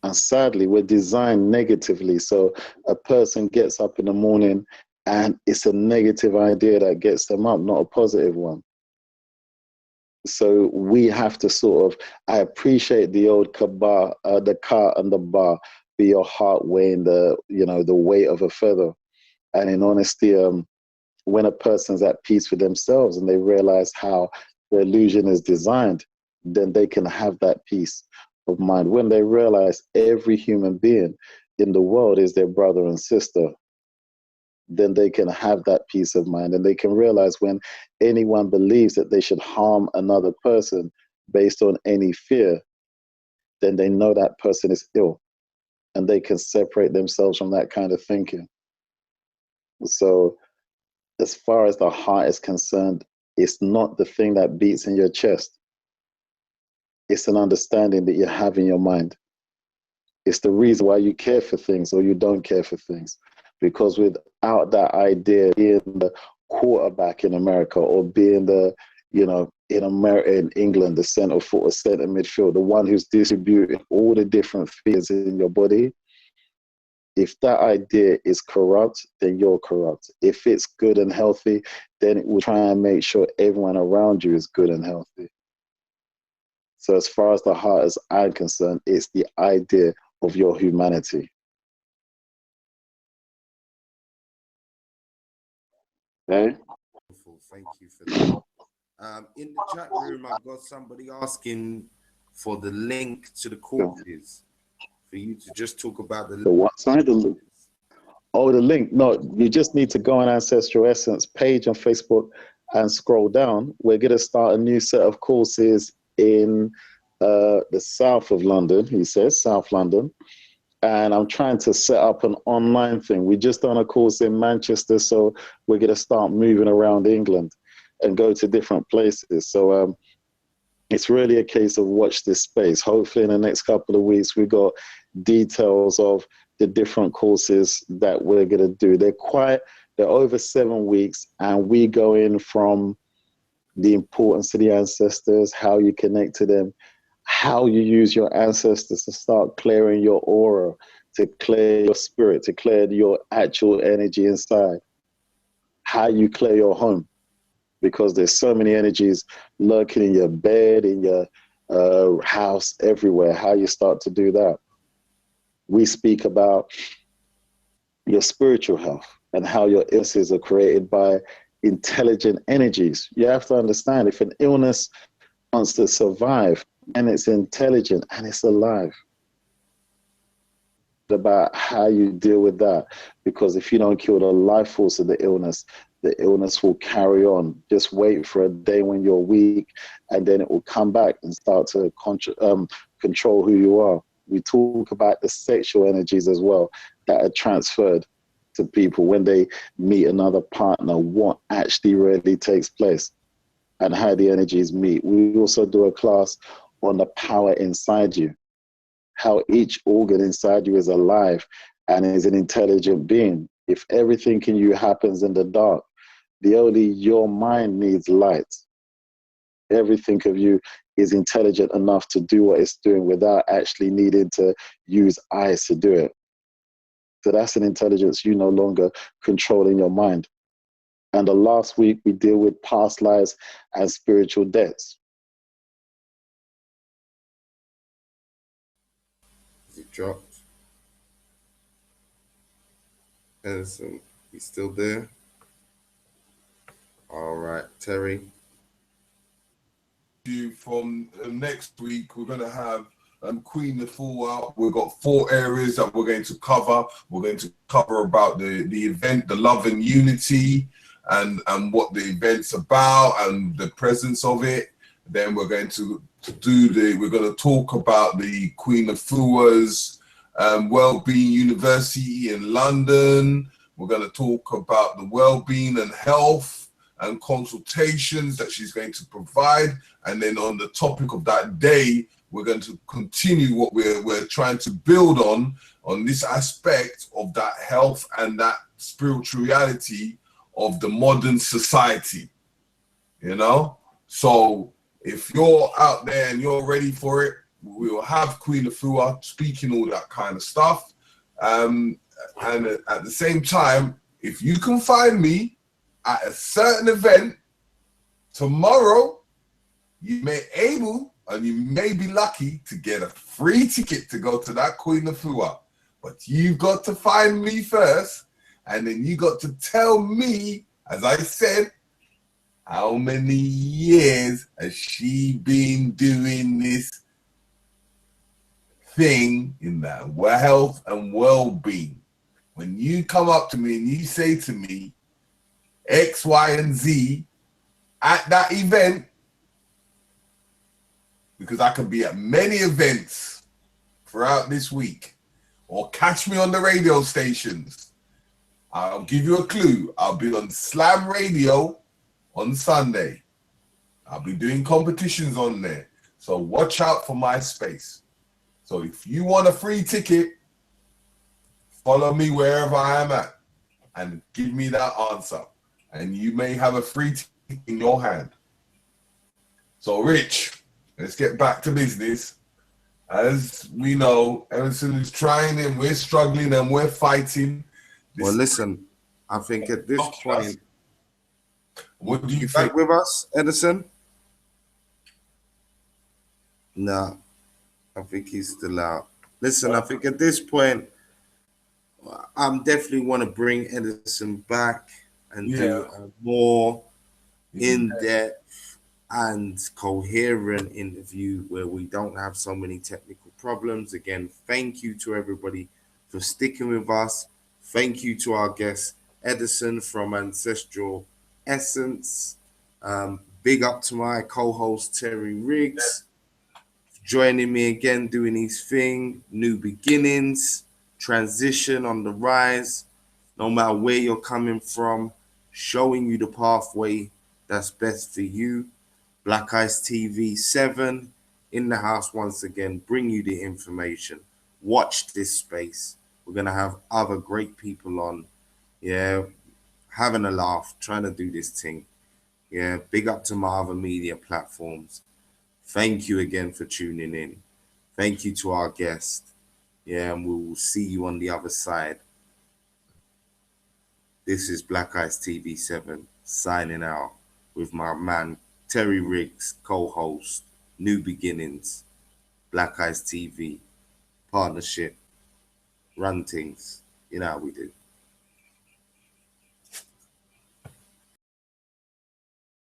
And sadly, we're designed negatively. So a person gets up in the morning and it's a negative idea that gets them up, not a positive one. So we have to sort of, I appreciate the old kabar, the car and the bar, be your heart weighing the, you know, the weight of a feather. And in honesty, when a person's at peace with themselves and they realize how the illusion is designed, then they can have that peace of mind. When they realize every human being in the world is their brother and sister, then they can have that peace of mind. And they can realize when anyone believes that they should harm another person based on any fear, then they know that person is ill and they can separate themselves from that kind of thinking. So as far as the heart is concerned, it's not the thing that beats in your chest. It's an understanding that you have in your mind. It's the reason why you care for things or you don't care for things. Because without that idea, being the quarterback in America or being the, you know, in America, in England, the center forward, center midfield, the one who's distributing all the different fears in your body, if that idea is corrupt, then you're corrupt. If it's good and healthy, then it will try and make sure everyone around you is good and healthy. So as far as the heart is I'm concerned, it's the idea of your humanity. Okay? Thank you for that. In the chat room, I've got somebody asking for the link to the courses. For you to just talk about the what side? The link. Oh, the link. No, you just need to go on Ancestral Essence page on Facebook and scroll down. We're going to start a new set of courses in the south of London, he says, South London. And I'm trying to set up an online thing. We just done a course in Manchester, so we're going to start moving around England and go to different places. So it's really a case of watch this space. Hopefully in the next couple of weeks, we got details of the different courses that we're going to do. They're over 7 weeks, and we go in from the importance of the ancestors, how you connect to them, how you use your ancestors to start clearing your aura, to clear your spirit, to clear your actual energy inside, how you clear your home, because there's so many energies lurking in your bed, in your house, everywhere, how you start to do that. We speak about your spiritual health and how your illnesses are created by intelligent energies. You have to understand, if an illness wants to survive and it's intelligent and it's alive, about how you deal with that, because if you don't kill the life force of the illness will carry on. Just wait for a day when you're weak, and then it will come back and start to control who you are. We talk about the sexual energies as well that are transferred to people when they meet another partner, what actually really takes place and how the energies meet. We also do a class on the power inside you, how each organ inside you is alive and is an intelligent being. If everything in you happens in the dark, only your mind needs light. Everything of you is intelligent enough to do what it's doing without actually needing to use eyes to do it. So that's an intelligence you no longer control in your mind. And the last week we deal with past lives and spiritual debts. it dropped. Edison, he's still there? All right, Terry. From next week, we're going to have Queen the Fool out. We've got 4 areas that we're going to cover. We're going to cover about the event, the love and unity, and what the event's about and the presence of it. Then we're going to talk about the Queen of Fua's Wellbeing University in London. We're going to talk about the well-being and health and consultations that she's going to provide. And then on the topic of that day, we're going to continue what we're trying to build on this aspect of that health and that spiritual reality of the modern society, you know? So if you're out there and you're ready for it, we'll have Queen Afua speaking all that kind of stuff. And at the same time, if you can find me at a certain event tomorrow, you may be lucky to get a free ticket to go to that Queen Afua. But you've got to find me first, and then you got to tell me, as I said, how many years has she been doing this thing in that health and well-being? When you come up to me and you say to me X, Y, and Z at that event, because I could be at many events throughout this week, or catch me on the radio stations. I'll give you a clue. I'll be on Slam Radio on Sunday. I'll be doing competitions on there. So watch out for my space. So if you want a free ticket, follow me wherever I am at and give me that answer. And you may have a free ticket in your hand. So Rich, let's get back to business. As we know, Emerson is trying and we're struggling and we're fighting. Well, listen, I think at this point, what do you back think? with us, Edison? No, I think he's still out. Listen, I think at this point, I'm definitely want to bring Edison back and do a more in-depth and coherent interview where we don't have so many technical problems. Again, thank you to everybody for sticking with us. Thank you to our guest Edison from Ancestral Essence. Big up to my co-host Terry Riggs, joining me again, doing his thing. New beginnings, transition on the rise, no matter where you're coming from, showing you the pathway that's best for you. Black Ice TV 7 in the house once again, bring you the information. Watch this space. We're going to have other great people on. Yeah, having a laugh, trying to do this thing. Yeah, big up to my other media platforms. Thank you again for tuning in. Thank you to our guest. Yeah, and we will see you on the other side. This is Black Ice TV 7 signing out with my man Terry Riggs, co-host, New Beginnings, Black Ice TV, partnership, run things. You know how we do.